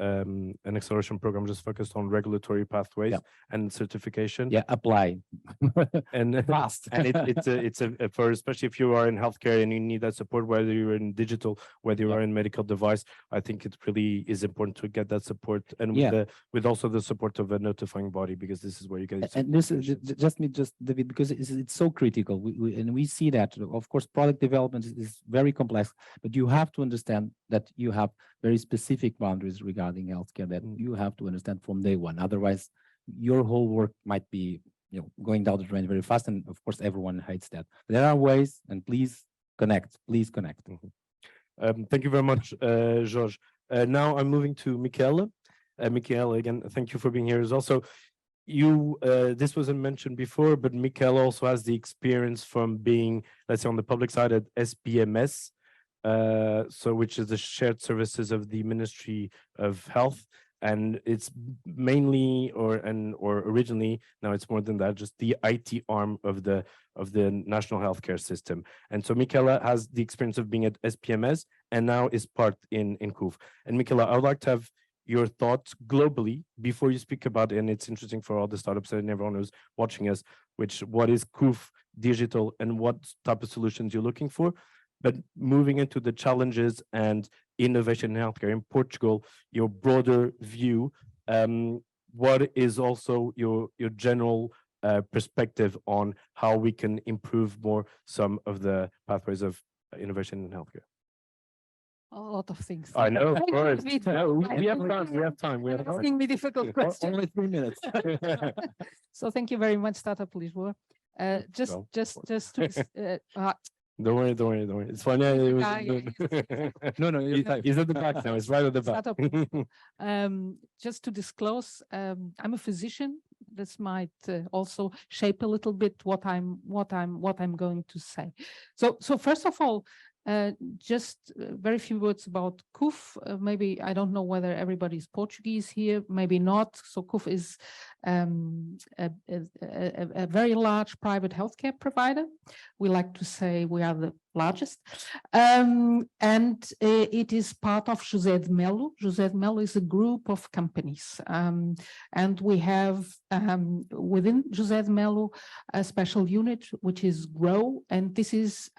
H: acceleration program just focused on regulatory pathways and certification.
I: Yeah, apply
H: and
I: fast.
H: And it's a for especially if you are in healthcare and you need that support, whether you're in digital, whether you are in medical device. I think it really is important to get that support and with also the support of a notifying body, because this is where you get.
I: And this is just David, because it's so critical. We see that, of course, product development is very complex, but you have to understand that you have very specific boundaries regarding healthcare that you have to understand from day one. Otherwise, your whole work might be, you know, going down the drain very fast. And of course, everyone hates that. There are ways, and please connect. Please connect.
H: Thank you very much, George. Now I'm moving to Michaela. Michaela, again, thank you for being here. Is also you. This wasn't mentioned before, but Michaela also has the experience from being, let's say, on the public side at SPMS. So which is the shared services of the Ministry of Health, and it's mainly or originally, now it's more than that, just the IT arm of the national healthcare system. And so Michaela has the experience of being at SPMS and now is part in COOF. And Michaela, I would like to have your thoughts globally before you speak about it, and it's interesting for all the startups and everyone who's watching us, what is COOF digital and what type of solutions you're looking for. But moving into the challenges and innovation in healthcare in Portugal, your broader view, what is also your general perspective on how we can improve more some of the pathways of innovation in healthcare?
G: A lot of things.
H: I know, of course.
G: David.
H: No, we have time. We have time. We have time.
G: Asking me difficult questions.
I: Only 3 minutes.
G: So thank you very much, Startup Lisboa. Just to
H: Don't worry. It's fine. No, he's at the back now. It's right at the back.
G: Just to disclose, I'm a physician. This might also shape a little bit what I'm going to say. So first of all, just very few words about COOF. Maybe I don't know whether everybody's Portuguese here, maybe not. So COOF is a very large private healthcare provider. We like to say we are the largest. And it is part of José de Melo. José de Melo is a group of companies. And we have within José de Melo a special unit, which is GROW. And this is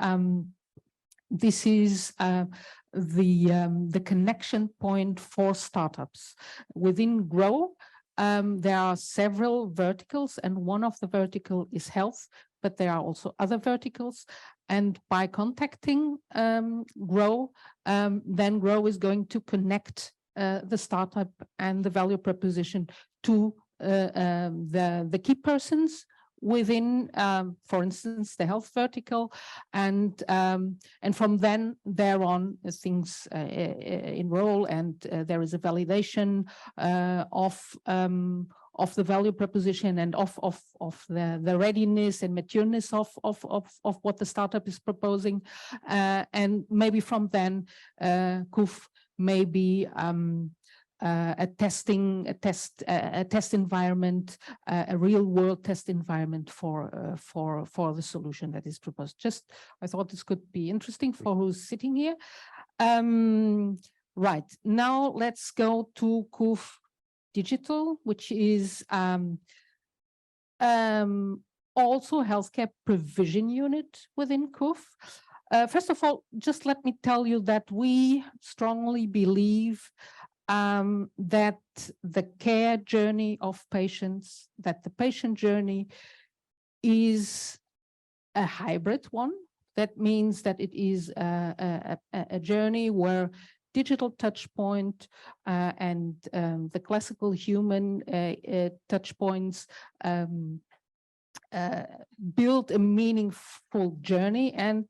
G: the connection point for startups. Within GROW, there are several verticals, and one of the vertical is health, but there are also other verticals. And by contacting GROW, then GROW is going to connect the startup and the value proposition to the key persons within, for instance, the health vertical, and from there on things enroll, and there is a validation of the value proposition and of the readiness and matureness of what the startup is proposing, and maybe from then COOF may be a test environment, a real world test environment for the solution that is proposed. Just, I thought this could be interesting for who's sitting here. Right, now let's go to COOF Digital, which is also healthcare provision unit within COOF. First of all, just let me tell you that we strongly believe that the care journey of patients, that the patient journey is a hybrid one. That means that it is a journey where digital touch point and the classical human touch points build a meaningful journey. And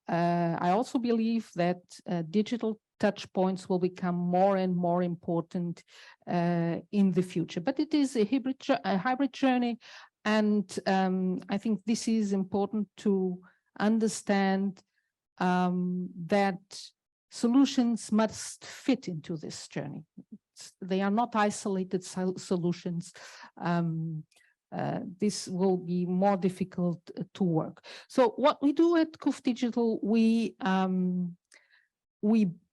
G: I also believe that digital touch points will become more and more important in the future. But it is a hybrid journey. And I think this is important to understand that solutions must fit into this journey. They are not isolated solutions. This will be more difficult to work. So what we do at KUF Digital, we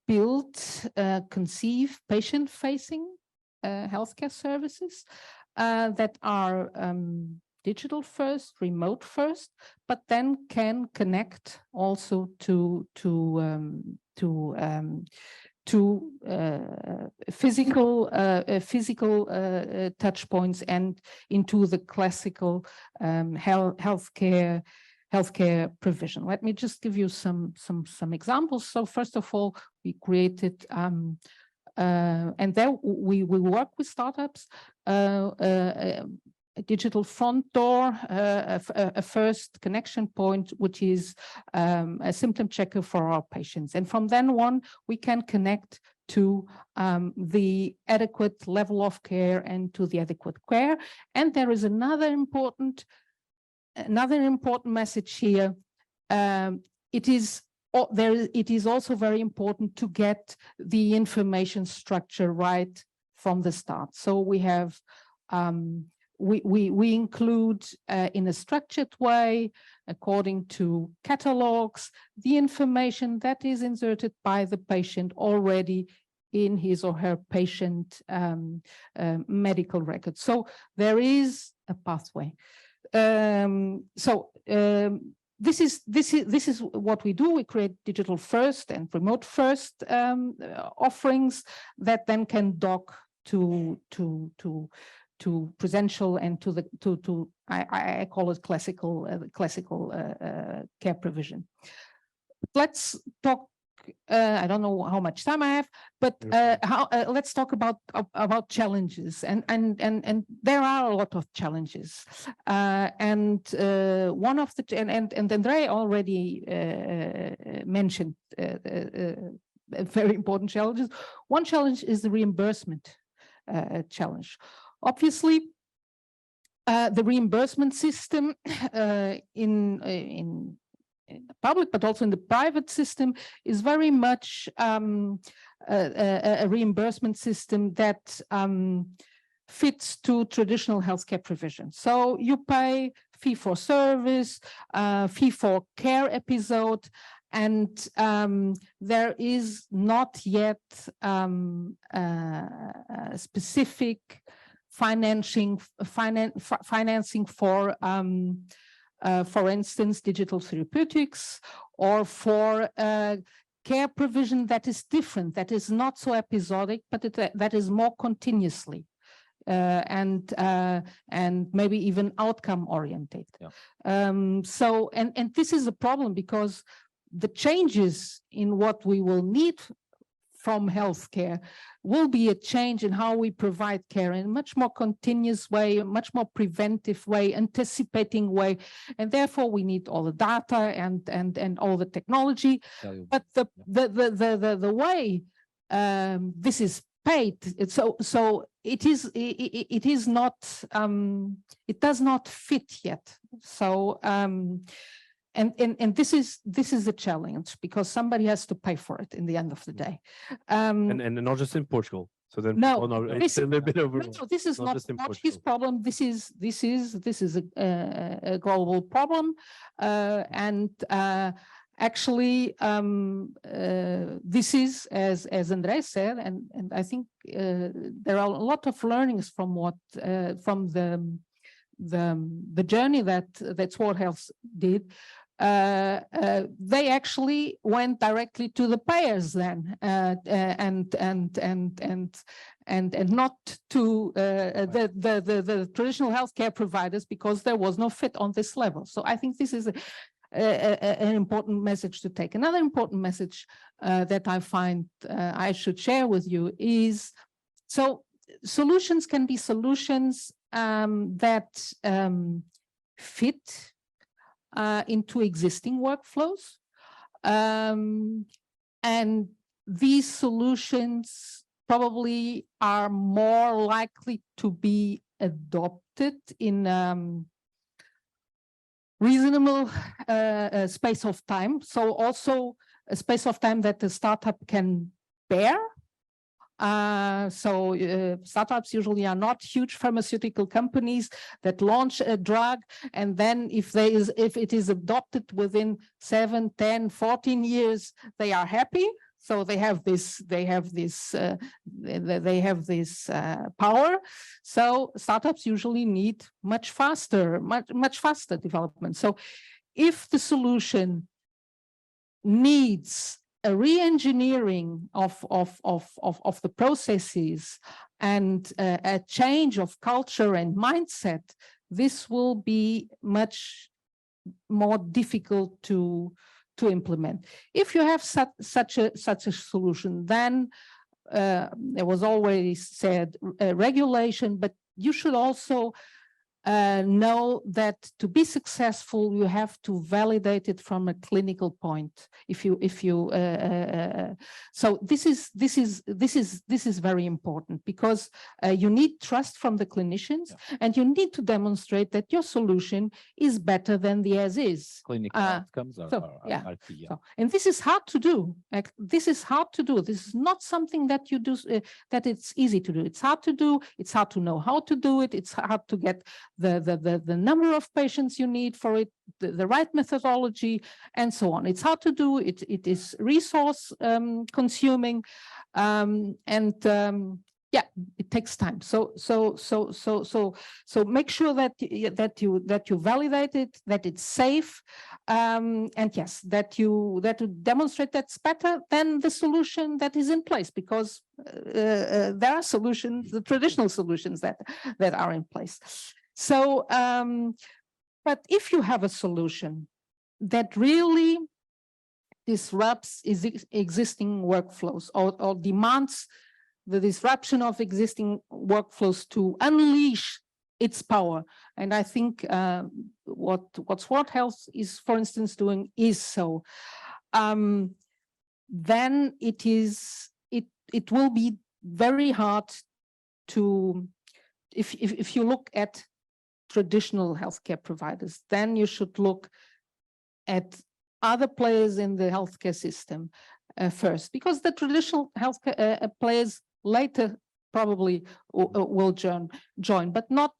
G: build, conceive patient-facing healthcare services that are digital first, remote first, but then can connect also to physical touch points and into the classical healthcare provision. Let me just give you some examples. So first of all, we created and there we work with startups, a digital front door, a first connection point, which is a symptom checker for our patients. And from then on, we can connect to the adequate level of care and to the adequate care. And there is another important message here. It is also very important to get the information structure right from the start. So we have we include in a structured way, according to catalogs, the information that is inserted by the patient already in his or her patient medical record. So there is a pathway. This is what we do. We create digital first and remote first offerings that then can dock to presential and to I call it classical care provision. Let's talk. I don't know how much time I have, but let's talk about challenges, and there are a lot of challenges, and one of the and Andrea already mentioned very important challenges. One challenge is the reimbursement challenge. Obviously, the reimbursement system in the public, but also in the private system, is very much a reimbursement system that fits to traditional healthcare provision. So you pay fee for service, fee for care episode, and there is not yet specific financing for instance, digital therapeutics, or for care provision that is different, that is not so episodic, but that is more continuously and maybe even outcome oriented. Yeah. So this is a problem, because the changes in what we will need from healthcare will be a change in how we provide care in a much more continuous way, a much more preventive way, anticipating way, and therefore we need all the data and all the technology. But the way this is paid, so it is not it does not fit yet. So and this is a challenge, because somebody has to pay for it in the end of the day.
H: And not just in Portugal. So then it's a little bit over.
G: No, this is not his problem. This is a global problem, and actually this is, as André said, and I think there are a lot of learnings from what from the journey that Sword Health did. they actually went directly to the payers then, and not to the traditional healthcare providers, because there was no fit on this level. So I think this is an important message to take. Another important message that I find I should share with you is, so solutions can be solutions that fit into existing workflows. And these solutions probably are more likely to be adopted in reasonable space of time. So also a space of time that the startup can bear. Startups usually are not huge pharmaceutical companies that launch a drug, and then if it is adopted within 7, 10, 14 years, they are happy. So they have this power. So startups usually need much faster development. So if the solution needs a re-engineering of the processes and a change of culture and mindset, this will be much more difficult to implement. If you have such a solution, then there was already said regulation, but you should also know that to be successful, you have to validate it from a clinical point. So this is very important, because you need trust from the clinicians, and you need to demonstrate that your solution is better than the as is.
I: Clinical outcomes are key.
G: So, and this is hard to do. This is hard to do. This is not something that you do, that it's easy to do. It's hard to do. It's hard to know how to do it. It's hard to get the number of patients you need for it, the right methodology, and so on. It's hard to do. It is resource consuming, yeah, it takes time. So make sure that you validate it, that it's safe, and yes, that you demonstrate that's better than the solution that is in place, because there are solutions, the traditional solutions that are in place. So, but if you have a solution that really disrupts existing workflows or demands the disruption of existing workflows to unleash its power, and I think what Sword Health is, for instance, doing is so, then it will be very hard to, if you look at traditional healthcare providers, then you should look at other players in the healthcare system first, because the traditional healthcare players later probably will join, but not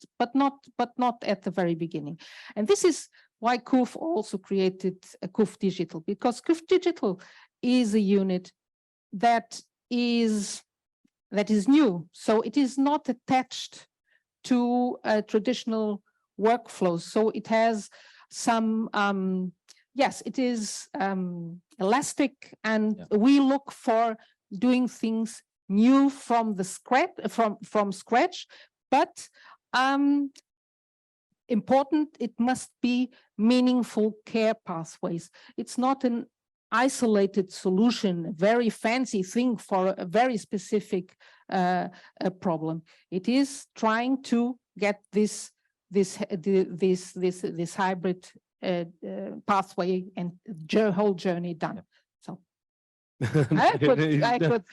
G: at the very beginning. And this is why KUF also created KUF Digital, because KUF Digital is a unit that is new, so it is not attached to traditional workflows. So it has some, yes, it is elastic, and we look for doing things new from the scratch, but important, it must be meaningful care pathways. It's not an isolated solution, a very fancy thing for a very specific problem. It is trying to get this hybrid pathway and whole journey done. So I could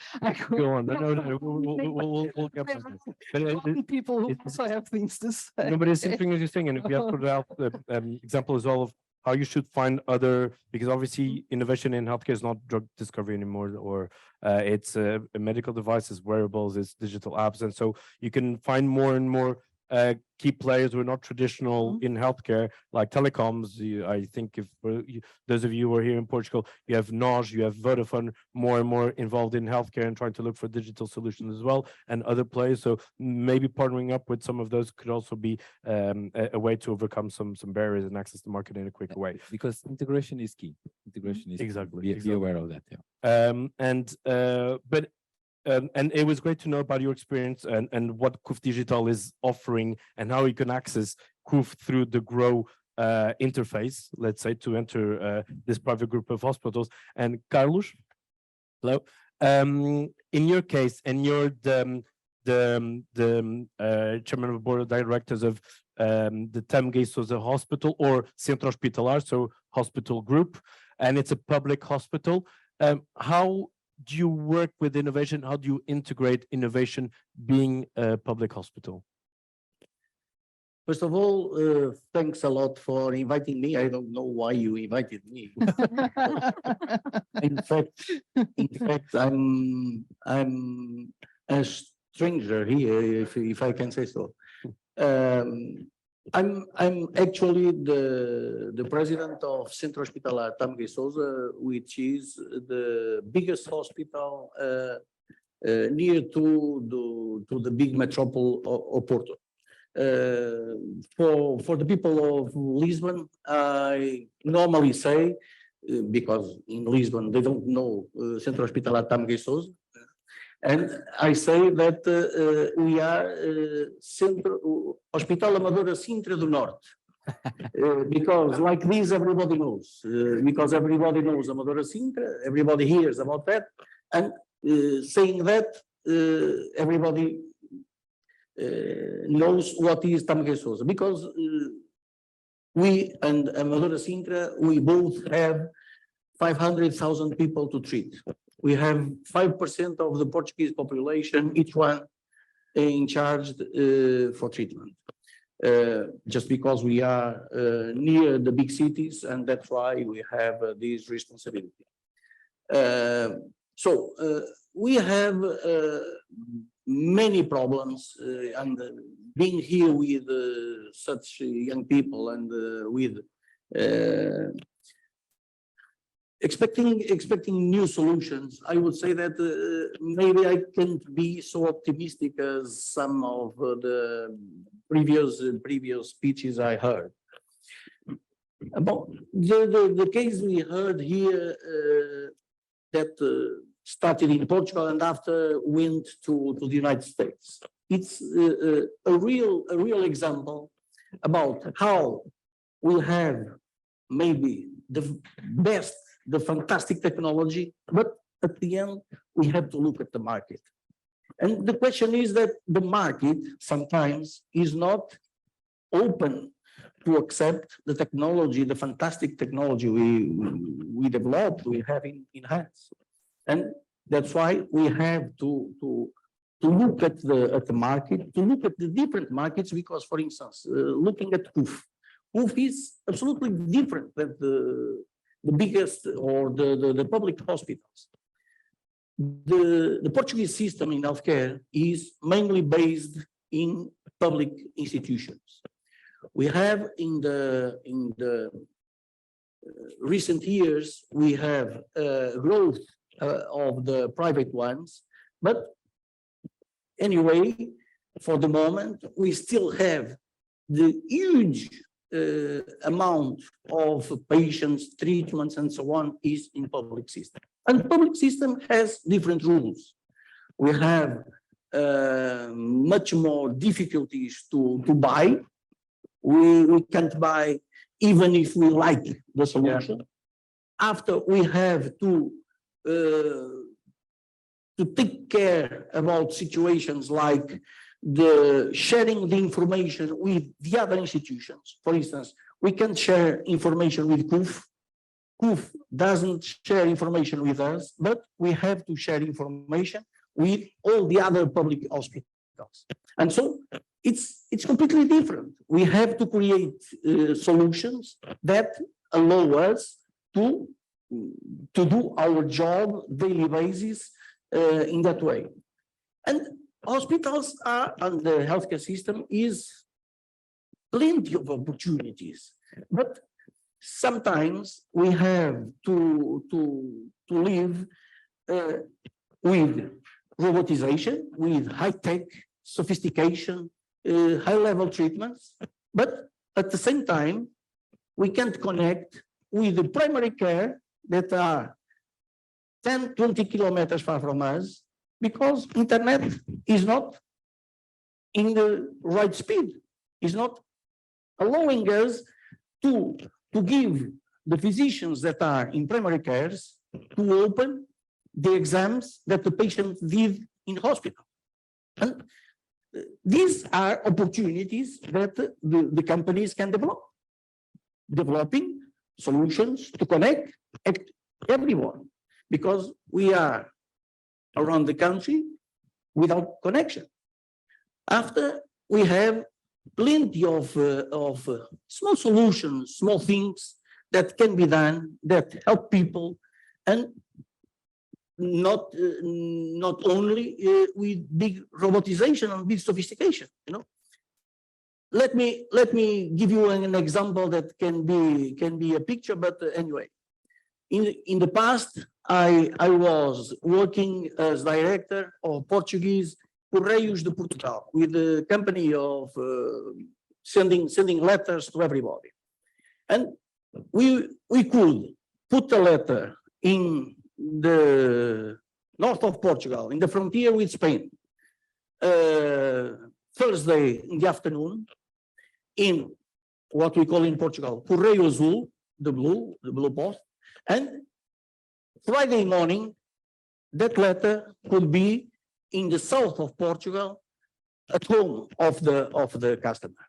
H: go on. No, we'll get back to it. But
G: people who also have things to say.
H: no, but it's interesting, and we have put out the example as well of how you should find other, because obviously innovation in healthcare is not drug discovery anymore, or it's medical devices, wearables, it's digital apps, and so you can find more and more key players who are not traditional in healthcare, like telecoms. I think if those of you who are here in Portugal, you have NOS, you have Vodafone, more and more involved in healthcare and trying to look for digital solutions as well, and other players. So maybe partnering up with some of those could also be a way to overcome some barriers and access the market in a quicker way.
I: Because integration is key. Integration is key.
H: Exactly,
I: Be
H: exactly.
I: aware of that. Yeah.
H: And it was great to know about your experience and what KUF Digital is offering and how you can access KUF through the Grow interface, let's say, to enter this private group of hospitals. And Carlos, hello. In your case, and you're the chairman of the board of directors of the Tamguei Souza Hospital or Centro Hospitalar, so hospital group, and it's a public hospital. How do you work with innovation? How do you integrate innovation being a public hospital?
J: First of all, thanks a lot for inviting me. I don't know why you invited me. In fact, I'm a stranger here, if I can say so. I'm actually the president of Centro Hospitalar Tamguei Souza, which is the biggest hospital near to the big metropole of Porto. For the people of Lisbon, I normally say, because in Lisbon they don't know Centro Hospitalar Tamguei Souza, and I say that we are Hospital Amadora Sintra do Norte, because like this everybody knows, because everybody knows Amadora Sintra, everybody hears about that, and saying that everybody knows what is Tamguei Souza, because we and Amadora Sintra, we both have 500,000 people to treat. We have 5% of the Portuguese population, each one in charge for treatment. Just because we are near the big cities, and that's why we have this responsibility. We have many problems, and being here with such young people and with expecting new solutions, I would say that maybe I can't be so optimistic as some of the previous speeches I heard. About the case we heard here that started in Portugal and after went to the United States. It's a real example about how we have maybe the fantastic technology, but at the end, we have to look at the market. And the question is that the market sometimes is not open to accept the technology, the fantastic technology we developed, we have in hands. And that's why we have to look at the market, to look at the different markets, because, for instance, looking at KUF. KUF is absolutely different than the biggest or the public hospitals. The Portuguese system in healthcare is mainly based in public institutions. We have in the recent years, we have growth of the private ones, but anyway, for the moment, we still have the huge amount of patients, treatments, and so on is in public system. And public system has different rules. We have much more difficulties to buy. We can't buy even if we like the solution. Yeah. After we have to take care about situations like the sharing the information with the other institutions. For instance, we can share information with KUF. KUF doesn't share information with us, but we have to share information with all the other public hospitals. And so it's completely different. We have to create solutions that allow us to do our job daily basis in that way. And hospitals are, and the healthcare system is plenty of opportunities, but sometimes we have to live with robotization, with high-tech sophistication, high-level treatments, but at the same time, we can't connect with the primary care that are 10, 20 kilometers far from us because internet is not in the right speed, is not allowing us to give the physicians that are in primary cares to open the exams that the patient did in hospital. And these are opportunities that the companies can develop, developing solutions to connect everyone, because we are around the country without connection. After we have plenty of small solutions, small things that can be done that help people, and not only with big robotization and big sophistication. Let me give you an example that can be a picture, but anyway, in the past I was working as director of Portuguese Correios de Portugal with the company of sending letters to everybody, and we could put a letter in the north of Portugal, in the frontier with Spain, Thursday in the afternoon, in what we call in Portugal Correio Azul, the blue post, and Friday morning that letter could be in the south of Portugal at home of the customer.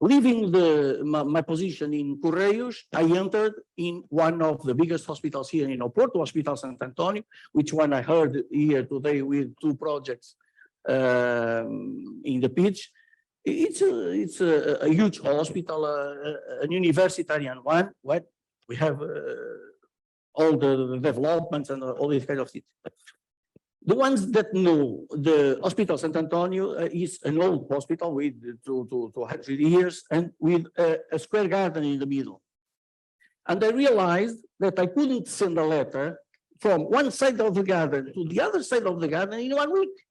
J: Leaving my position in Correios, I entered in one of the biggest hospitals here in Oporto, Hospital Sant Antonio, which one I heard here today with 2 projects in the pitch. It's a huge hospital, an universitarian one, where we have all the developments and all these kind of things. The ones that know the Hospital Sant Antonio is an old hospital with 200 years and with a square garden in the middle. And I realized that I couldn't send a letter from one side of the garden to the other side of the garden in 1 week.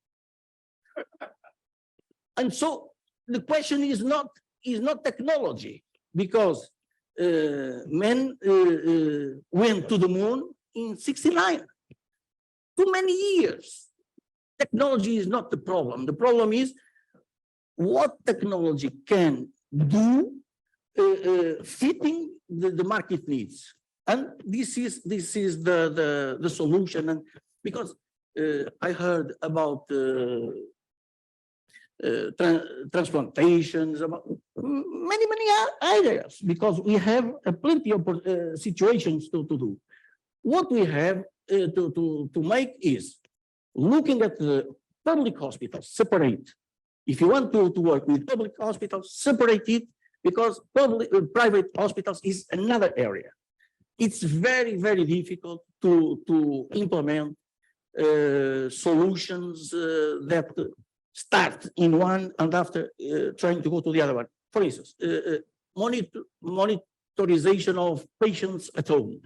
J: And so the question is not technology, because men went to the moon in 1969. Too many years. Technology is not the problem. The problem is what technology can do fitting the market needs. And this is the solution. And because I heard about transplantations, about many areas, because we have plenty of situations to do. What we have to make is looking at the public hospitals, separate. If you want to work with public hospitals, separate it, because private hospitals is another area. It's very difficult to implement solutions that start in one and after trying to go to the other one. For instance, monitorization of patients at home.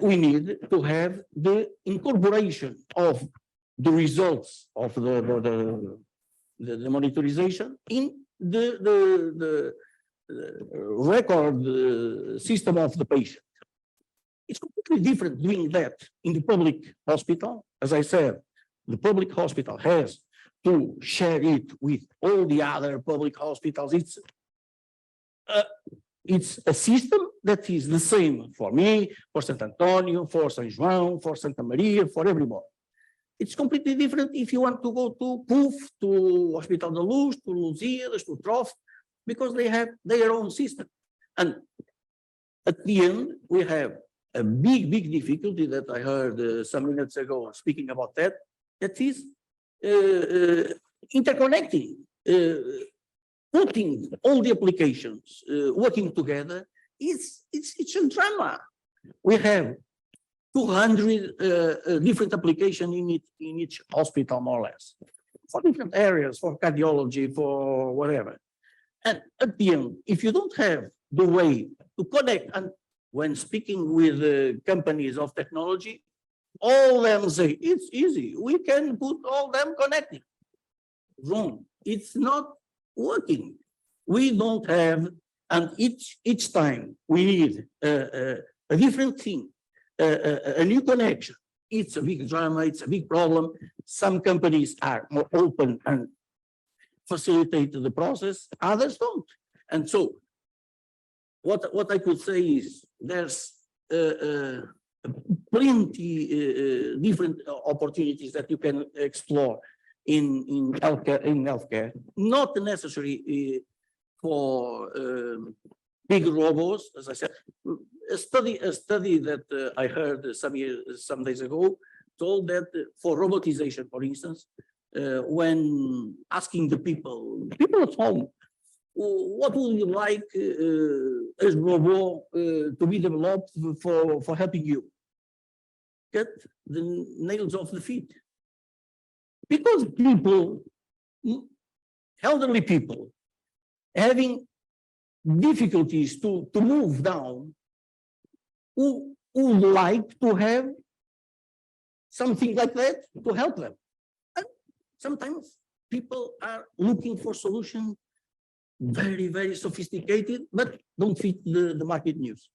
J: We need to have the incorporation of the results of the monitorization in the record system of the patient. It's completely different doing that in the public hospital. As I said, the public hospital has to share it with all the other public hospitals. It's a system that is the same for me, for Sant Antonio, for São João, for Santa Maria, for everybody. It's completely different if you want to go to PUF, to Hospital da Luz, to Lusíadas, to Trof, because they have their own system. And at the end, we have a big difficulty that I heard some minutes ago speaking about that is interconnecting, putting all the applications working together. It's a drama. We have 200 different applications in each hospital, more or less. for different areas, for cardiology, for whatever. And at the end, if you don't have the way to connect, and when speaking with companies of technology, all them say, it's easy, we can put all them connected. Wrong, it's not working. We don't have, and each time we need a different thing, a new connection. It's a big drama, it's a big problem. Some companies are more open and facilitate the process, others don't. And so what I could say is there's plenty different opportunities that you can explore in healthcare, not necessarily for big robots, as I said. A study that I heard some days ago told that for robotization, for instance, when asking the people at home, what would you like as robot to be developed for helping you? Get the nails off the feet. Because people, elderly people, having difficulties to move down, who would like to have something like that to help them. And sometimes people are looking for solutions very, very sophisticated, but don't fit the market news.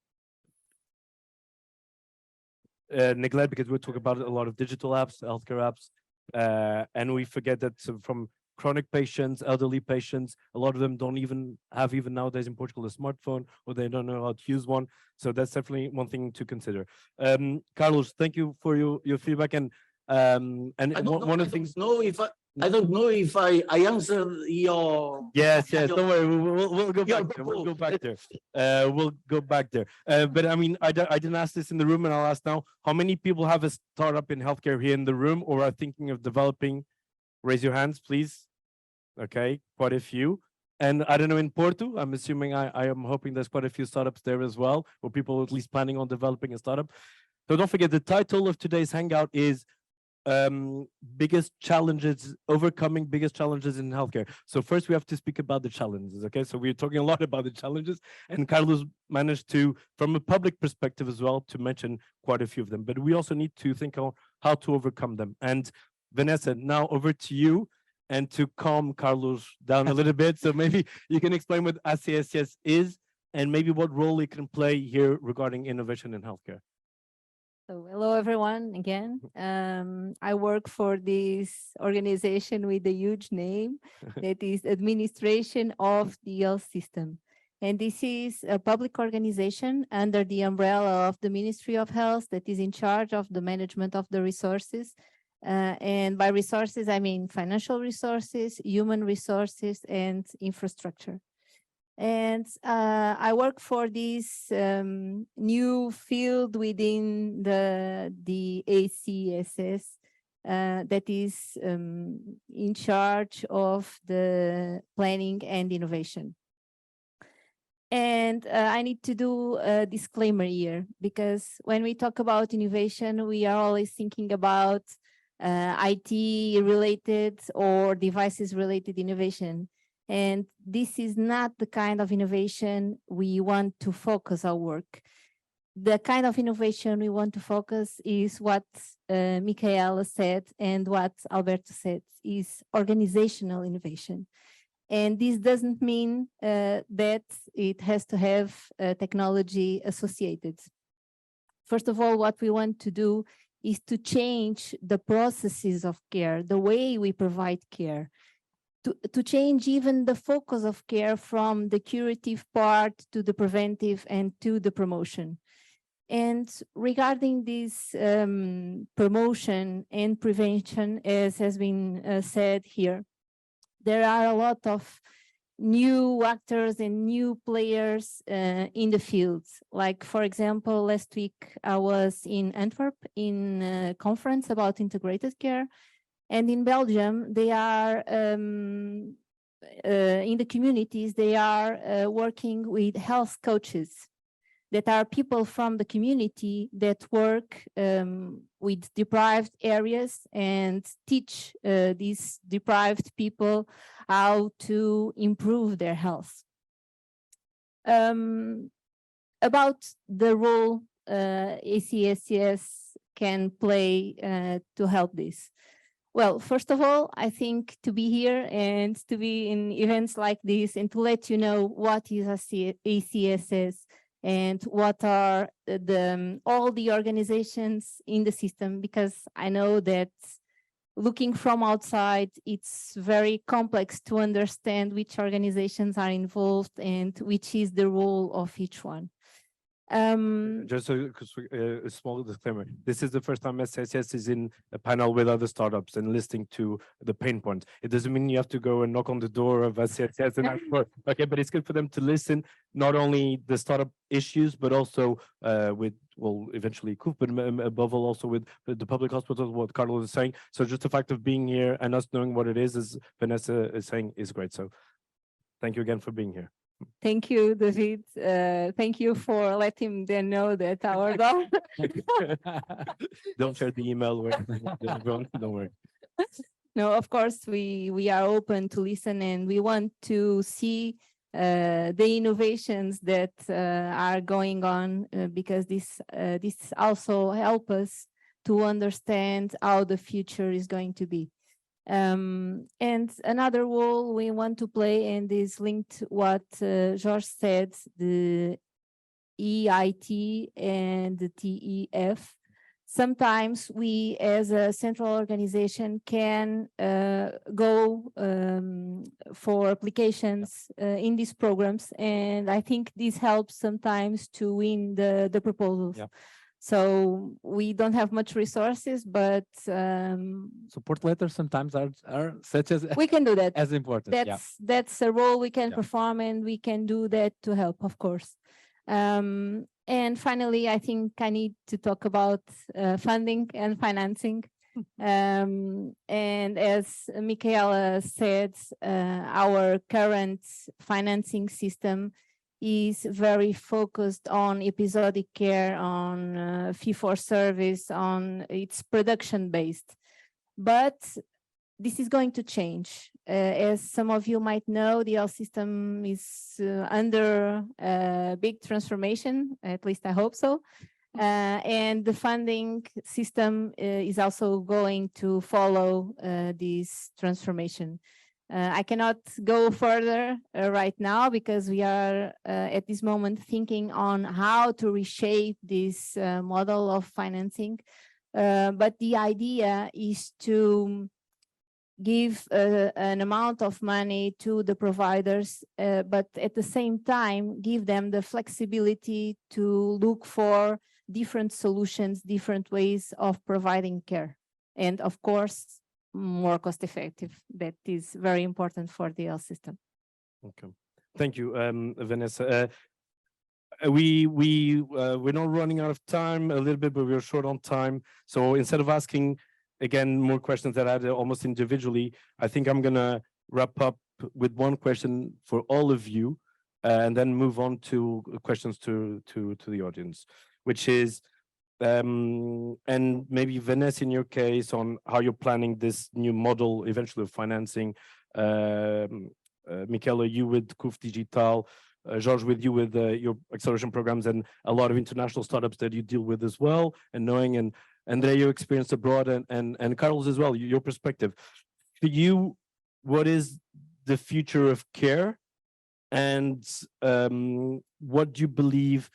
H: Neglect, because we talk about a lot of digital apps, healthcare apps, and we forget that from chronic patients, elderly patients, a lot of them don't even have nowadays in Portugal a smartphone, or they don't know how to use one. So that's definitely one thing to consider. Carlos, thank you for your feedback. And one of the things.
J: I don't know if I answered your.
H: Yes, don't worry. We'll go back there. We'll go back there. We'll go back there. But I mean, I didn't ask this in the room, and I'll ask now. How many people have a startup in healthcare here in the room, or are thinking of developing? Raise your hands, please. Okay, quite a few. And I don't know, in Porto, I'm assuming I am hoping there's quite a few startups there as well, or people at least planning on developing a startup. So don't forget, the title of today's Hangout is biggest challenges, overcoming biggest challenges in healthcare. So first we have to speak about the challenges. Okay, so we're talking a lot about the challenges, and Carlos managed to, from a public perspective as well, to mention quite a few of them. But we also need to think on how to overcome them. And Vanessa, now over to you, and to calm Carlos down a little bit. So maybe you can explain what ACSS is, and maybe what role it can play here regarding innovation in healthcare.
K: So hello, everyone, again. I work for this organization with a huge name that is Administration of the Health System. And this is a public organization under the umbrella of the Ministry of Health that is in charge of the management of the resources. And by resources, I mean financial resources, human resources, and infrastructure. And I work for this new field within the ACSS that is in charge of the planning and innovation. And I need to do a disclaimer here, because when we talk about innovation, we are always thinking about IT related or devices related innovation. And this is not the kind of innovation we want to focus our work. The kind of innovation we want to focus is what Michaela said and what Alberto said, is organizational innovation. And this doesn't mean that it has to have technology associated. First of all, what we want to do is to change the processes of care, the way we provide care, to change even the focus of care from the curative part to the preventive and to the promotion. And regarding this promotion and prevention, as has been said here, there are a lot of new actors and new players in the field. Like, for example, last week I was in Antwerp in a conference about integrated care. And in Belgium, they are, in the communities, they are working with health coaches. that are people from the community that work with deprived areas and teach these deprived people how to improve their health. About the role ACSCS can play to help this. Well, first of all, I think to be here and to be in events like this and to let you know what is ACSS and what are all the organizations in the system, because I know that looking from outside, it's very complex to understand which organizations are involved and which is the role of each one.
H: Just a small disclaimer. This is the first time SCSS is in a panel with other startups and listening to the pain points. It doesn't mean you have to go and knock on the door of SCSS and ask for, okay, but it's good for them to listen, not only the startup issues, but also with, well, eventually CUF, but above all also with the public hospitals, what Carlos is saying. So just the fact of being here and us knowing what it is, as Vanessa is saying, is great. So thank you again for being here.
K: Thank you, David. Thank you for letting them know that our goal.
H: Don't share the email with everyone, don't worry.
K: No, of course, we are open to listen and we want to see the innovations that are going on because this also help us to understand how the future is going to be. And another role we want to play, and is linked what Jorge said, the EIT and the TEF. Sometimes we as a central organization can go for applications in these programs, and I think this helps sometimes to win the proposals.
H: Yeah.
K: So we don't have much resources, but
I: Support letters sometimes are such as
K: we can do that.
I: as important. Yeah.
K: That's a role we can
I: Yeah.
K: perform, and we can do that to help, of course. And finally, I think I need to talk about funding and financing. And as Michaela said, our current financing system is very focused on episodic care, on fee-for-service, on its production-based. But this is going to change. As some of you might know, the health system is under big transformation, at least I hope so. And the funding system is also going to follow this transformation. I cannot go further right now because we are at this moment thinking on how to reshape this model of financing. But the idea is to give an amount of money to the providers, but at the same time, give them the flexibility to look for different solutions, different ways of providing care. And of course, more cost effective. That is very important for the health system.
H: Okay, thank you, Vanessa. We're not running out of time a little bit, but we're short on time. So instead of asking again more questions that I had almost individually, I think I'm gonna wrap up with one question for all of you, and then move on to questions to the audience, which is. And maybe Vanessa, in your case, on how you're planning this new model eventually of financing. Michaela, you with CUF Digital, Jorge, with you with your acceleration programs and a lot of international startups that you deal with as well, and knowing, and Andrea, your experience abroad, and Carlos as well, your perspective. For you, what is the future of care, and what do you believe?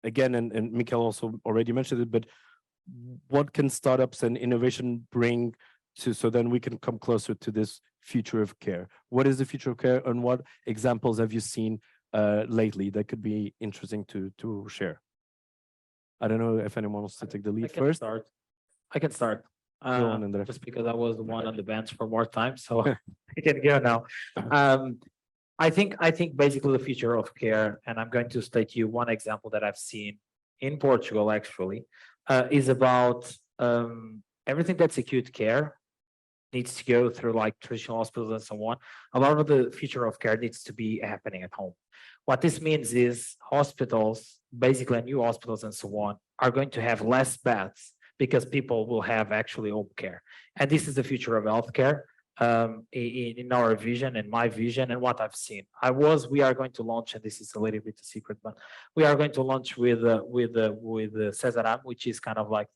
H: Again, and Michael also already mentioned it, but what can startups and innovation bring to, so then we can come closer to this future of care? What is the future of care, and what examples have you seen lately that could be interesting to share? I don't know if anyone wants to take the lead first.
F: I can start.
H: Go on, Andrea.
F: Just because I was the one on the bench for more time, so I can go now. I think basically the future of care, and I'm going to state you one example that I've seen in Portugal actually, is about everything that's acute care needs to go through like traditional hospitals and so on. A lot of the future of care needs to be happening at home. What this means is hospitals, basically new hospitals and so on, are going to have less beds because people will have actually home care. And this is the future of healthcare in our vision and my vision and what I've seen. We are going to launch, and this is a little bit a secret, but we are going to launch with Cesaram, which is kind of like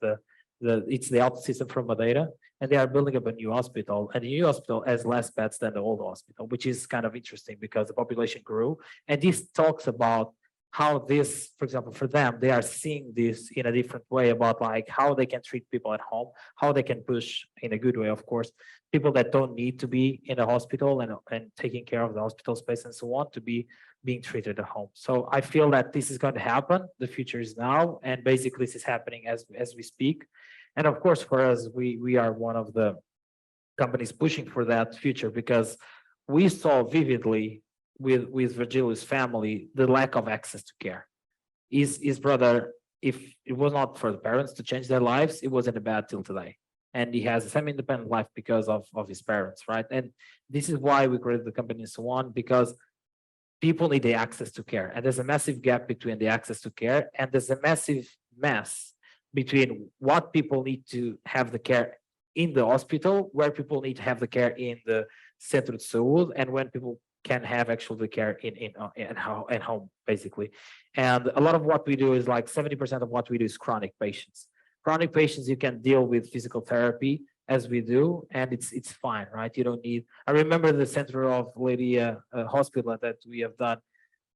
F: it's the health system from Madeira, and they are building up a new hospital, and the new hospital has less beds than the old hospital, which is kind of interesting because the population grew. And this talks about how this, for example, for them, they are seeing this in a different way about like how they can treat people at home, how they can push in a good way, of course, people that don't need to be in a hospital and taking care of the hospital space and so on to be being treated at home. So I feel that this is going to happen. The future is now, and basically this is happening as we speak. And of course, for us, we are one of the companies pushing for that future because we saw vividly with Virgilio's family the lack of access to care. His brother, if it was not for the parents to change their lives, it wasn't bad till today. And he has a semi-independent life because of his parents, right? And this is why we created the company and so on, because people need the access to care. And there's a massive gap between the access to care, and there's a massive mess between what people need to have the care in the hospital, where people need to have the care in the Centro de Saúde, and when people can have actually the care at home, basically. And a lot of what we do is like 70% of what we do is chronic patients. Chronic patients, you can deal with physical therapy as we do, and it's fine, right? You don't need. I remember the Center of Lydia hospital that we have done.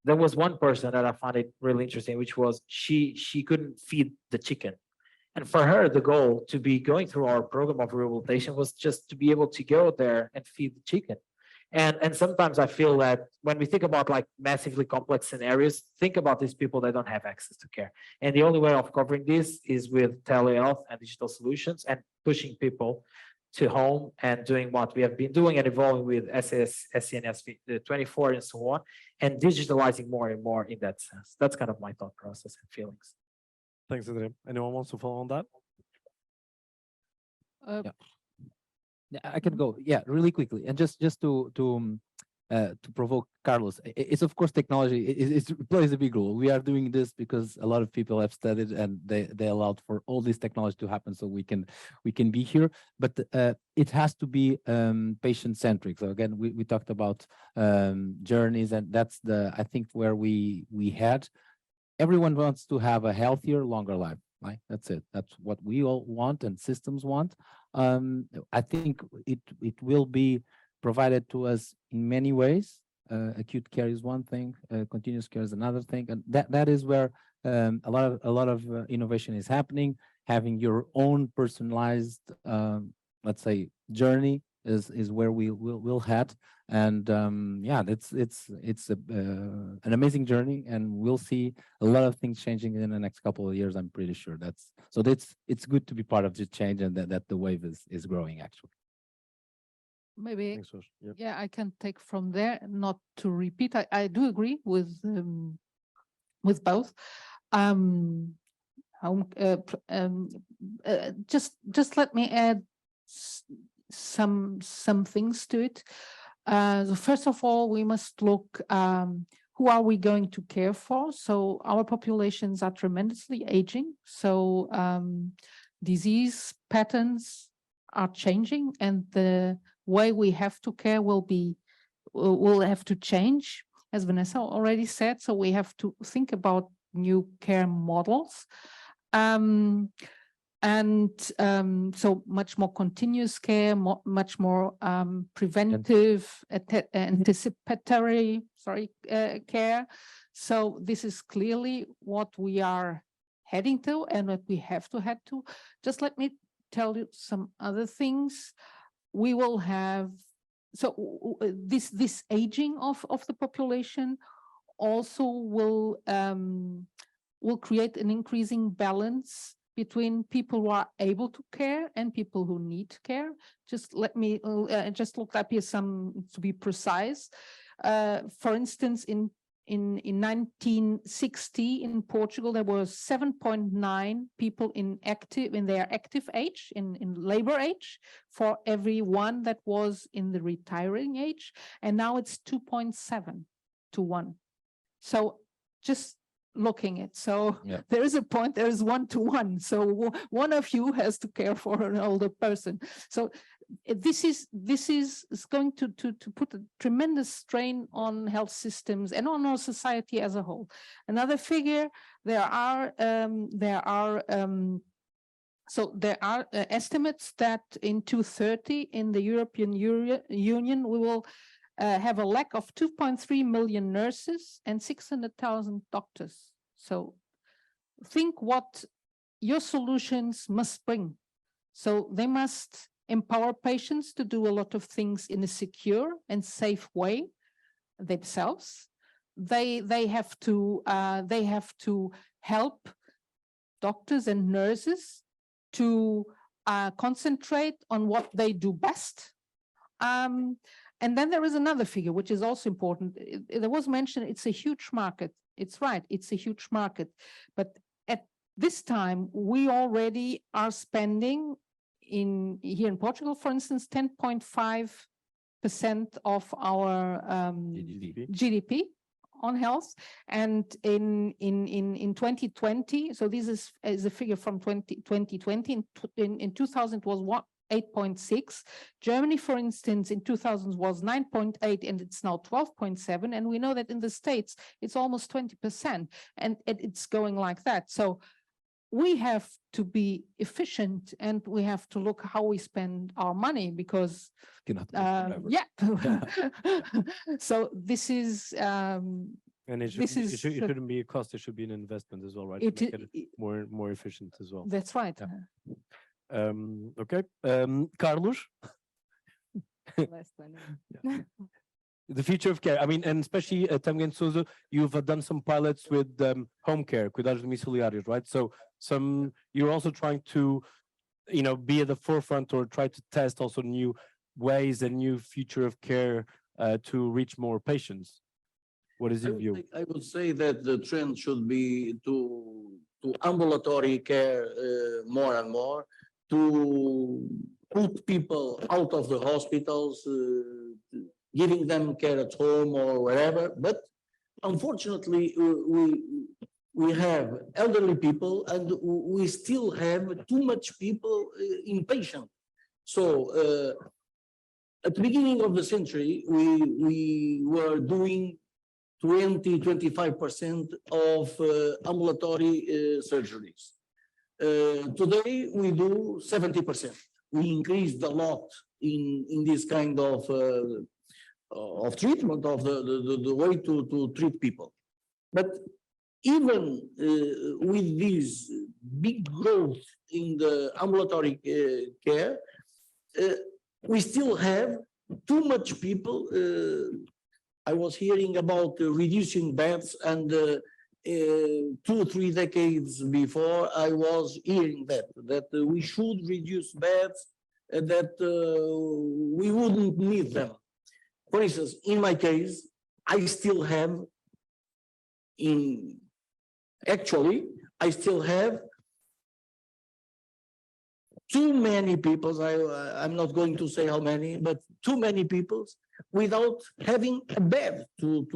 F: There was one person that I found it really interesting, which was she couldn't feed the chicken. And for her, the goal to be going through our program of rehabilitation was just to be able to go there and feed the chicken. And sometimes I feel that when we think about like massively complex scenarios, think about these people that don't have access to care. And the only way of covering this is with telehealth and digital solutions and pushing people to home and doing what we have been doing and evolving with SCNS 24 and so on, and digitalizing more and more in that sense. That's kind of my thought process and feelings.
H: Thanks, Andre. Anyone wants to follow on that?
I: Yeah, I can go. Yeah, really quickly, and just to provoke Carlos. It's of course technology. It plays a big role. We are doing this because a lot of people have studied and they allowed for all this technology to happen, so we can be here. But it has to be patient centric. So again, we talked about journeys, and that's I think where we had. Everyone wants to have a healthier, longer life. Right? That's it. That's what we all want and systems want. I think it will be provided to us in many ways. Acute care is one thing, continuous care is another thing, and that is where a lot of innovation is happening. Having your own personalized, let's say, journey is where we will head. And yeah, it's an amazing journey, and we'll see a lot of things changing in the next couple of years. I'm pretty sure it's good to be part of the change, and that the wave is growing actually.
G: Maybe,
H: Thanks, Josh. Yeah.
G: yeah, I can take from there, not to repeat. I do agree with both. Just let me add some things to it. So first of all, we must look who are we going to care for. So our populations are tremendously aging. So disease patterns are changing, and the way we have to care will have to change, as Vanessa already said. So we have to think about new care models. So much more continuous care, much more preventive, anticipatory, care. So this is clearly what we are heading to and what we have to head to. Just let me tell you some other things. We will have, so this aging of the population also will create an increasing balance between people who are able to care and people who need care. Just let me just look up here some to be precise. For instance, in 1960 in Portugal, there were 7.9 people in their active age, in labor age, for every one that was in the retiring age, and now it's 2.7 to 1. So just looking at, so
I: Yeah.
G: there is a point, there is 1-to-1. So one of you has to care for an older person. So this is going to put a tremendous strain on health systems and on our society as a whole. Another figure, there are estimates that in 2030 in the European Union, we will have a lack of 2.3 million nurses and 600,000 doctors. So think what your solutions must bring. So they must empower patients to do a lot of things in a secure and safe way themselves. They have to help doctors and nurses to concentrate on what they do best. And then there is another figure, which is also important. There was mentioned it's a huge market. It's right, it's a huge market. But at this time, we already are spending here in Portugal, for instance, 10.5% of our GDP on health. And in 2020, so this is a figure from 2020, in 2000 it was 8.6. Germany, for instance, in 2000 was 9.8 and it's now 12.7. And we know that in the States, it's almost 20% and it's going like that. So we have to be efficient and we have to look how we spend our money because, yeah. So this is,
H: And it shouldn't be a cost, it should be an investment as well, right? To make it more efficient as well.
G: That's right.
H: Yeah. Okay, Carlos? The future of care, I mean, and especially at Tamgen Souza, you've done some pilots with home care, cuidados domiciliários, right? So you're also trying to, be at the forefront or try to test also new ways and new future of care to reach more patients. What is your view?
J: I would say that the trend should be to ambulatory care more and more, to put people out of the hospitals, giving them care at home or wherever. But unfortunately, we have elderly people and we still have too much people impatient. So at the beginning of the century, we were doing 20-25% of ambulatory surgeries. Today, we do 70%. We increased a lot in this kind of treatment, of the way to treat people. But even with this big growth in the ambulatory care, we still have too much people. I was hearing about reducing beds, and 2-3 decades before, I was hearing that we should reduce beds, that we wouldn't need them. For instance, in my case, I still have too many people, I'm not going to say how many, but too many people without having a bed to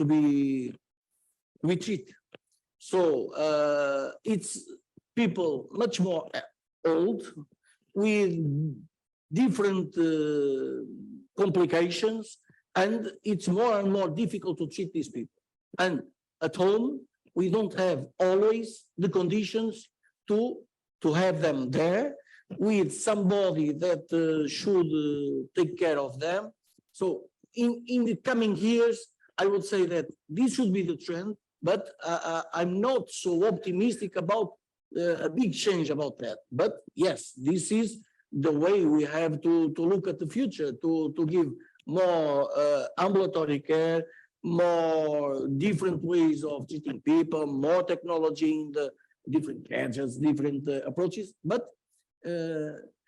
J: be treated. So it's people much more old with different complications, and it's more and more difficult to treat these people. And at home, we don't have always the conditions to have them there with somebody that should take care of them. So in the coming years, I would say that this should be the trend, but I'm not so optimistic about a big change about that. But yes, this is the way we have to look at the future, to give more ambulatory care, more different ways of treating people, more technology in the different gadgets, different approaches, but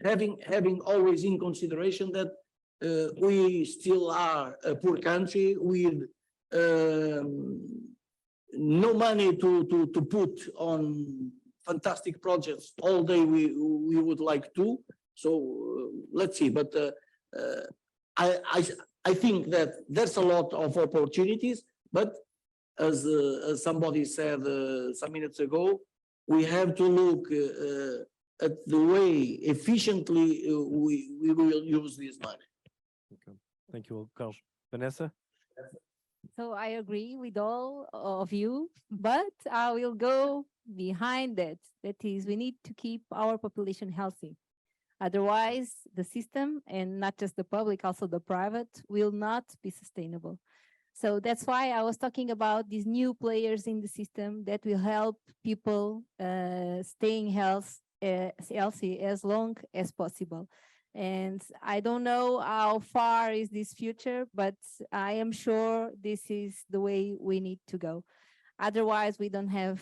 J: having always in consideration that we still are a poor country with no money to put on fantastic projects all day we would like to. So let's see, but I think that there's a lot of opportunities, but as somebody said some minutes ago, we have to look at the way efficiently we will use this money.
H: Okay. Thank you, Carlos. Vanessa?
K: So I agree with all of you, but I will go behind that. That is, we need to keep our population healthy. Otherwise, the system, and not just the public, also the private, will not be sustainable. So that's why I was talking about these new players in the system that will help people staying healthy as long as possible. And I don't know how far is this future, but I am sure this is the way we need to go. Otherwise, we don't have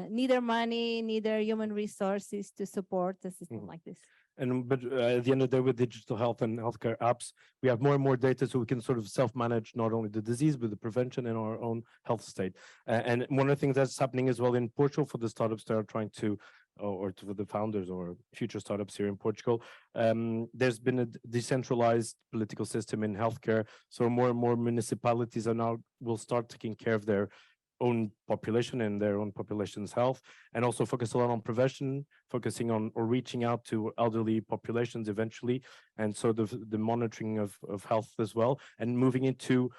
K: neither money, neither human resources to support a system like this.
H: But at the end of the day, with digital health and healthcare apps, we have more and more data, so we can sort of self-manage not only the disease, but the prevention and our own health state. And one of the things that's happening as well in Portugal for the startups that are trying to, or to the founders or future startups here in Portugal, there's been a decentralized political system in healthcare. So more and more municipalities are now will start taking care of their own population and their own population's health, and also focus a lot on prevention, focusing on or reaching out to elderly populations eventually, and so the monitoring of health as well, and moving into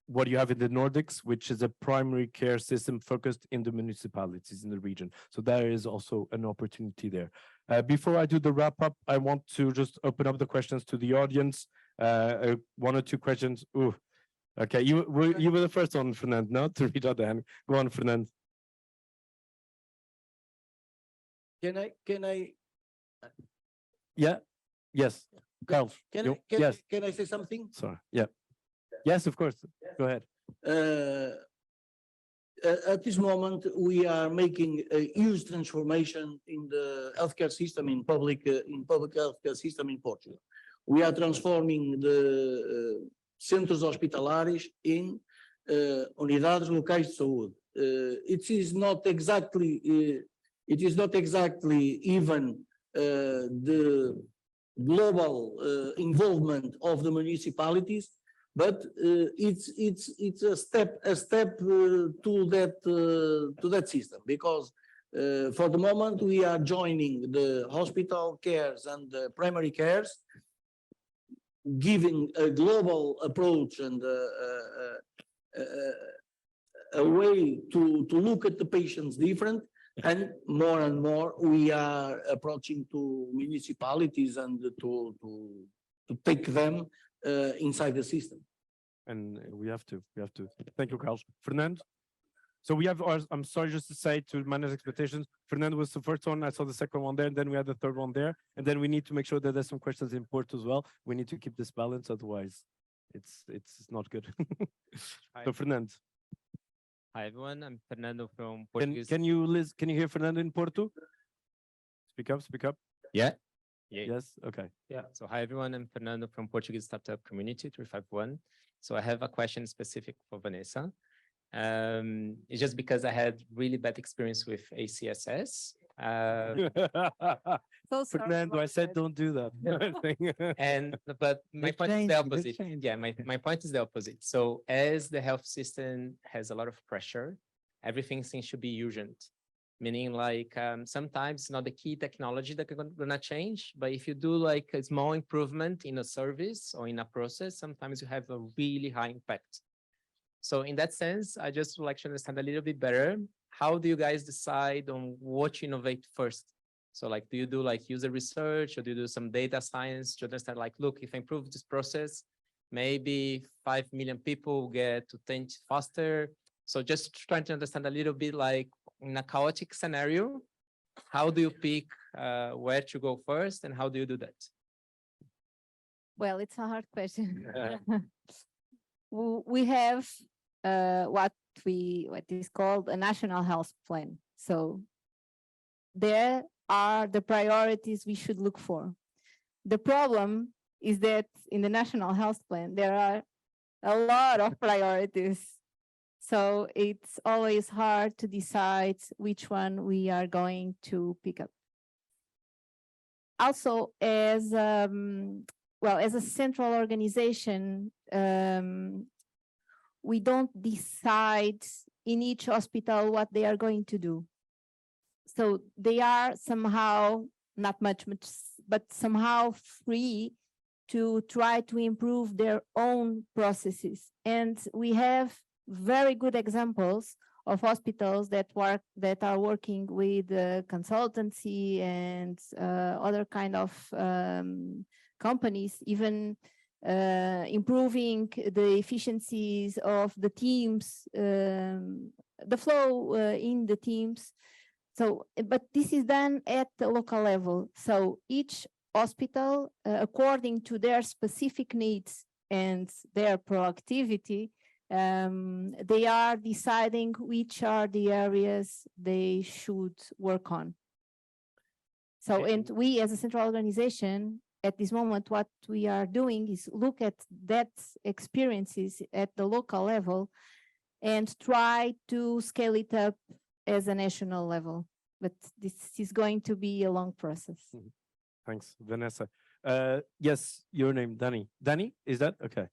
H: what you have in the Nordics, which is a primary care system focused in the municipalities in the region. So there is also an opportunity there. Before I do the wrap up, I want to just open up the questions to the audience. One or two questions. Ooh. Okay, you were the first one, Fernand, no? To read out the hand. Go on, Fernand.
J: Can I?
H: Yeah. Yes. Carl. Yes.
J: Can I say something?
H: Sorry. Yeah. Yes, of course. Go ahead.
J: At this moment, we are making a huge transformation in the healthcare system, in public healthcare system in Portugal. We are transforming the centros hospitalares in unidades locais de saúde. It is not exactly even the global involvement of the municipalities, but it's a step to that system, because for the moment we are joining the hospital cares and the primary cares, giving a global approach and a way to look at the patients different, and more we are approaching to municipalities and to take them inside the system.
H: And we have to. Thank you, Carl. Fernand? So we have ours. I'm sorry, just to say, to manage expectations, Fernando was the first one. I saw the second one there, and then we had the third one there. And then we need to make sure that there's some questions in Porto as well. We need to keep this balance, otherwise it's not good. So Fernando.
E: Hi everyone, I'm Fernando from Portuguese.
H: Can you hear Fernando in Porto? Speak up.
E: Yeah.
H: Yes, okay.
E: Yeah. So hi everyone, I'm Fernando from Portuguese Startup Community 351. So I have a question specific for Vanessa. It's just because I had really bad experience with ACSS.
K: So sorry
H: Fernando, I
K: about
H: said
K: that.
H: don't do that.
E: But my point is the opposite. Yeah, my point is the opposite. So as the health system has a lot of pressure, everything seems to be urgent. Meaning like sometimes not the key technology that gonna change, but if you do like a small improvement in a service or in a process, sometimes you have a really high impact. So in that sense, I just would like to understand a little bit better, how do you guys decide on what to innovate first? So like, do you do like user research, or do you do some data science to understand like, look, if I improve this process, maybe 5 million people get to 10 faster. So just trying to understand a little bit like in a chaotic scenario, how do you pick where to go first, and how do you do that?
K: Well, it's a hard question. We have what is called a national health plan. So there are the priorities we should look for. The problem is that in the national health plan, there are a lot of priorities. So it's always hard to decide which one we are going to pick up. Also, as a central organization, we don't decide in each hospital what they are going to do. So they are somehow not much, but somehow free to try to improve their own processes. And we have very good examples of hospitals that are working with consultancy and other kind of companies, even improving the efficiencies of the teams, the flow in the teams. So, but this is done at the local level. So each hospital, according to their specific needs and their proactivity, they are deciding which are the areas they should work on. So, and we as a central organization, at this moment, what we are doing is look at that experiences at the local level and try to scale it up as a national level. But this is going to be a long process.
H: Thanks, Vanessa. Yes, your name, Danny. Danny, is that okay?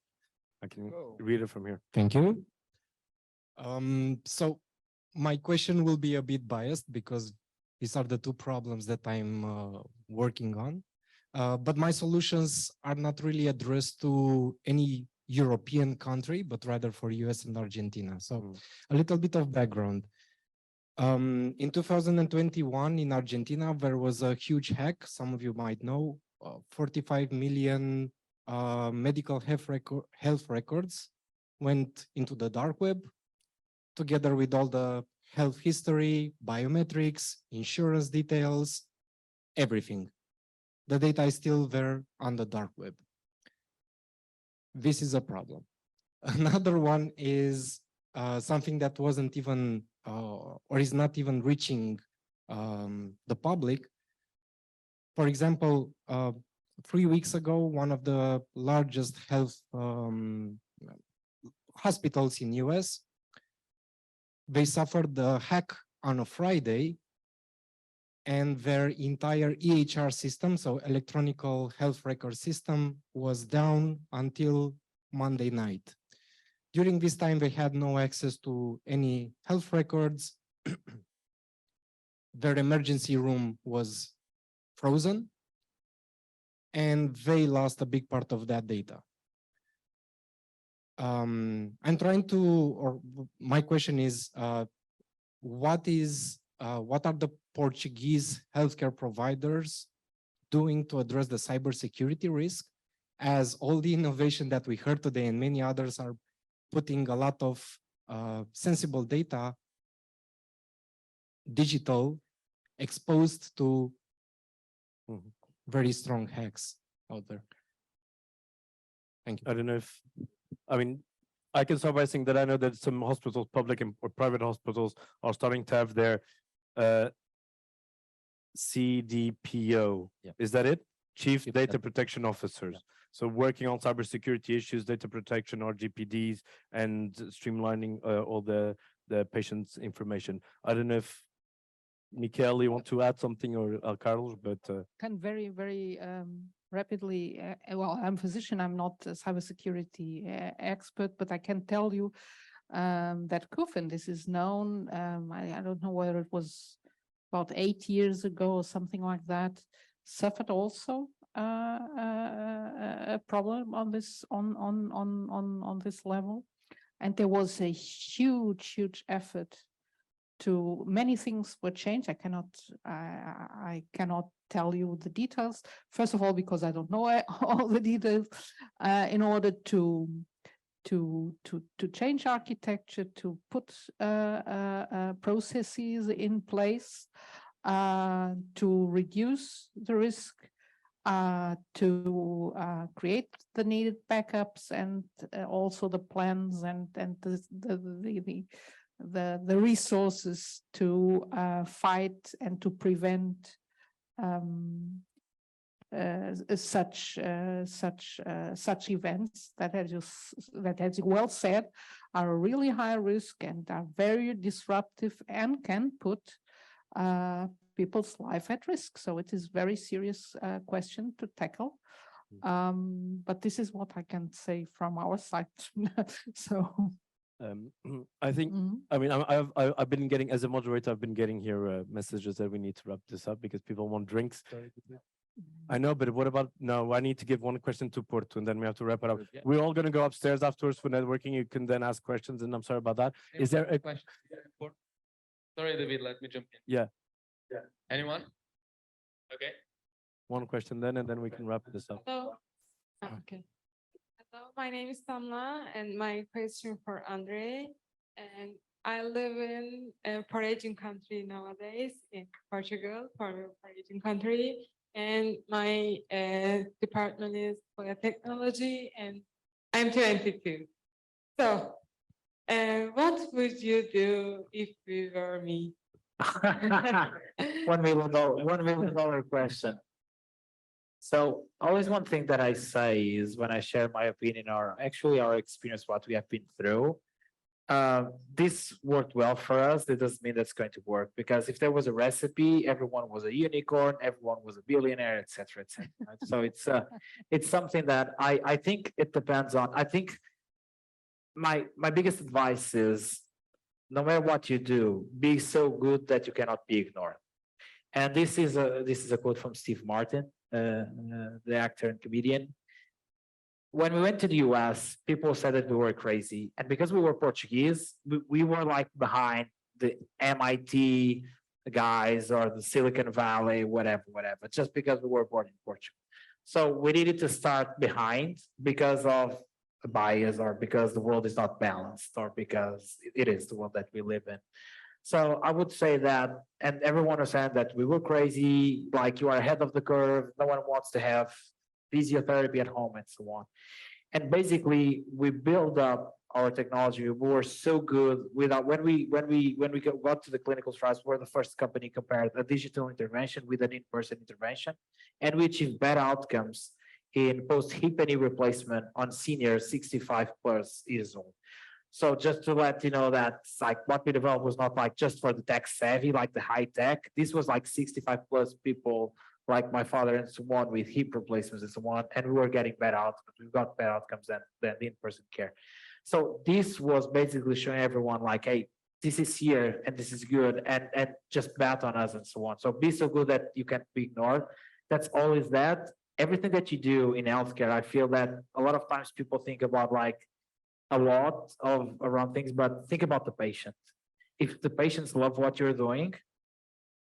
H: I can read it from here.
L: Thank you. So my question will be a bit biased because these are the two problems that I'm working on. But my solutions are not really addressed to any European country, but rather for US and Argentina. So a little bit of background. In 2021 in Argentina, there was a huge hack. Some of you might know, 45 million medical health records went into the dark web, together with all the health history, biometrics, insurance details, everything. The data is still there on the dark web. This is a problem. Another one is something that wasn't even or is not even reaching the public. For example, 3 weeks ago, one of the largest health hospitals in US, they suffered the hack on a Friday, and their entire EHR system, so electronic health record system, was down until Monday night. During this time, they had no access to any health records. Their emergency room was frozen, and they lost a big part of that data. I'm trying to, or my question is, what are the Portuguese healthcare providers doing to address the cybersecurity risk, as all the innovation that we heard today and many others are putting a lot of sensible data, digital, exposed to very strong hacks out there. Thank you.
H: I don't know if, I mean, I can start by saying that I know that some hospitals, public or private hospitals, are starting to have their CDPO.
L: Yeah.
H: Is that it? Chief Data Protection Officers. Yeah. So working on cybersecurity issues, data protection, RGPDs, and streamlining all the patient's information. I don't know if Michael, you want to add something, or Carlos, but
G: Can very, very rapidly, well, I'm a physician, I'm not a cybersecurity expert, but I can tell you that KUFIN, this is known, I don't know whether it was about 8 years ago or something like that, suffered also a problem on this on this level, and there was a huge effort to, many things were changed. I cannot tell you the details, first of all because I don't know all the details, in order to change architecture, to put processes in place to reduce the risk, to create the needed backups, and also the plans and the resources to fight and to prevent such events that, as you well said, are a really high risk and are very disruptive and can put people's life at risk. So it is very serious question to tackle. But this is what I can say from our side. So
H: I think,
G: Mhm.
H: I mean, I've been getting, as a moderator, I've been getting here messages that we need to wrap this up because people want drinks. I know, but what about, no, I need to give one question to Porto and then we have to wrap it up. We're all gonna go upstairs afterwards for networking. You can then ask questions and I'm sorry about that. Is there a
M: question? Sorry, David, let me jump in.
H: Yeah.
M: Anyone? Okay.
H: one question then, and then we can wrap this up?
N: Hello. Okay. Hello, my name is Tamla and my question for Andre. And I live in a poor aging country nowadays in Portugal, poor aging country. And my department is biotechnology and I'm 22. So what would you do if you were me?
F: $1 million question. So always one thing that I say is when I share my opinion or actually our experience, what we have been through, this worked well for us. That doesn't mean that's going to work because if there was a recipe, everyone was a unicorn, everyone was a billionaire, etc., etc. Right? So it's something that I think it depends on. I think my biggest advice is no matter what you do, be so good that you cannot be ignored. And this is a quote from Steve Martin, the actor and comedian. When we went to the US, people said that we were crazy. And because we were Portuguese, we were like behind the MIT guys or the Silicon Valley, whatever, just because we were born in Portugal. So we needed to start behind because of a bias or because the world is not balanced or because it is the world that we live in. So I would say that, and everyone was saying that we were crazy, like you are ahead of the curve, no one wants to have physiotherapy at home and so on. And basically we build up our technology. We were so good without, when we got to the clinical trials, we're the first company compared a digital intervention with an in-person intervention, and we achieved better outcomes in post-hip and knee replacement on seniors 65 plus years old. So just to let you know that like what we developed was not like just for the tech savvy, like the high tech. This was like 65 plus people like my father and so on with hip replacements and so on. And we were getting better outcomes. We got better outcomes than the in-person care. So this was basically showing everyone like, hey, this is here and this is good and just bet on us and so on. So be so good that you can't be ignored. That's always that. Everything that you do in healthcare, I feel that a lot of times people think about like a lot of around things, but think about the patient. If the patients love what you're doing,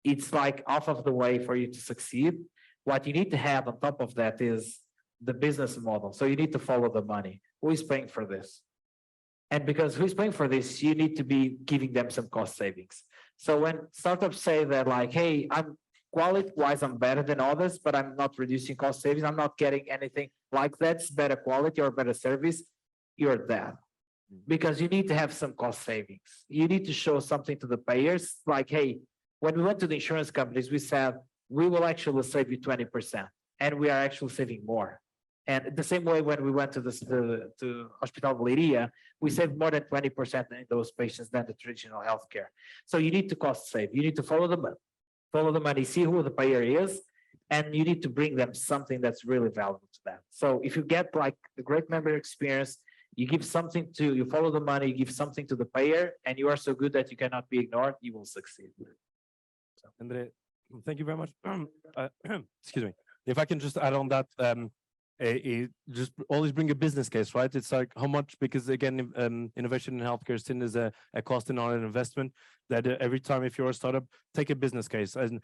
F: it's like half of the way for you to succeed. What you need to have on top of that is the business model. So you need to follow the money. Who is paying for this? And because who's paying for this, you need to be giving them some cost savings. So when startups say that like, hey, I'm quality-wise, I'm better than others, but I'm not reducing cost savings, I'm not getting anything like that's better quality or better service, you're dead. Because you need to have some cost savings. You need to show something to the payers, like, hey, when we went to the insurance companies, we said, we will actually save you 20%, and we are actually saving more. And the same way when we went to to Hospital Valeria, we saved more than 20% in those patients than the traditional healthcare. So you need to cost save. You need to follow the money, see who the payer is, and you need to bring them something that's really valuable to them. So if you get like a great member experience, you give something to, you follow the money, you give something to the payer, and you are so good that you cannot be ignored, you will succeed. So.
H: Andre, thank you very much. Excuse me. If I can just add on that, just always bring a business case, right? It's like how much, because again, innovation in healthcare is seen as a cost and not an investment. That every time if you're a startup, take a business case and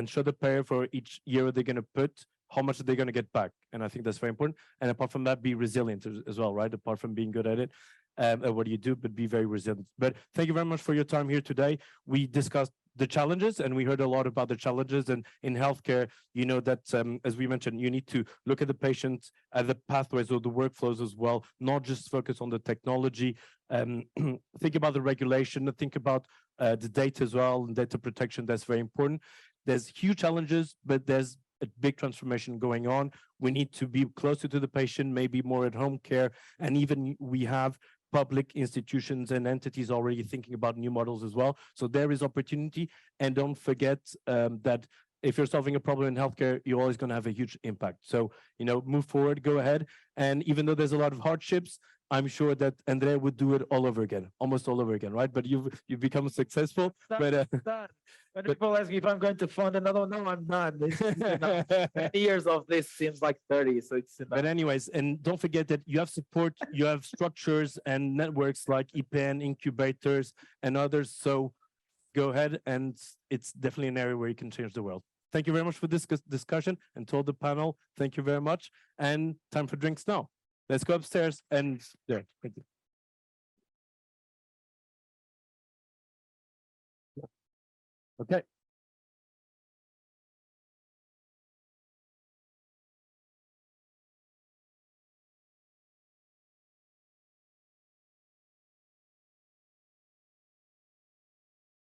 H: show the payer for each year they're going to put, how much are they going to get back? And I think that's very important. And apart from that, be resilient as well, right? Apart from being good at it, what do you do, but be very resilient. But thank you very much for your time here today. We discussed the challenges and we heard a lot about the challenges, and in healthcare, you know that as we mentioned, you need to look at the patients, at the pathways or the workflows as well, not just focus on the technology. Think about the regulation, think about the data as well, and data protection. That's very important. There's huge challenges, but there's a big transformation going on. We need to be closer to the patient, maybe more at home care, and even we have public institutions and entities already thinking about new models as well. So there is opportunity, and don't forget that if you're solving a problem in healthcare, you're always going to have a huge impact. So, you know, move forward, go ahead. And even though there's a lot of hardships, I'm sure that Andre would do it all over again, almost all over again, right? But you've become successful. But
F: Done. When people ask me if I'm going to fund another, no, I'm done. This is enough. 10 years of this seems like 30, so it's enough.
H: But anyways, and don't forget that you have support, you have structures and networks like EPEN, incubators and others. So go ahead, and it's definitely an area where you can change the world. Thank you very much for this discussion, and to all the panel, thank you very much. And time for drinks now. Let's go upstairs and there. Thank you. Okay.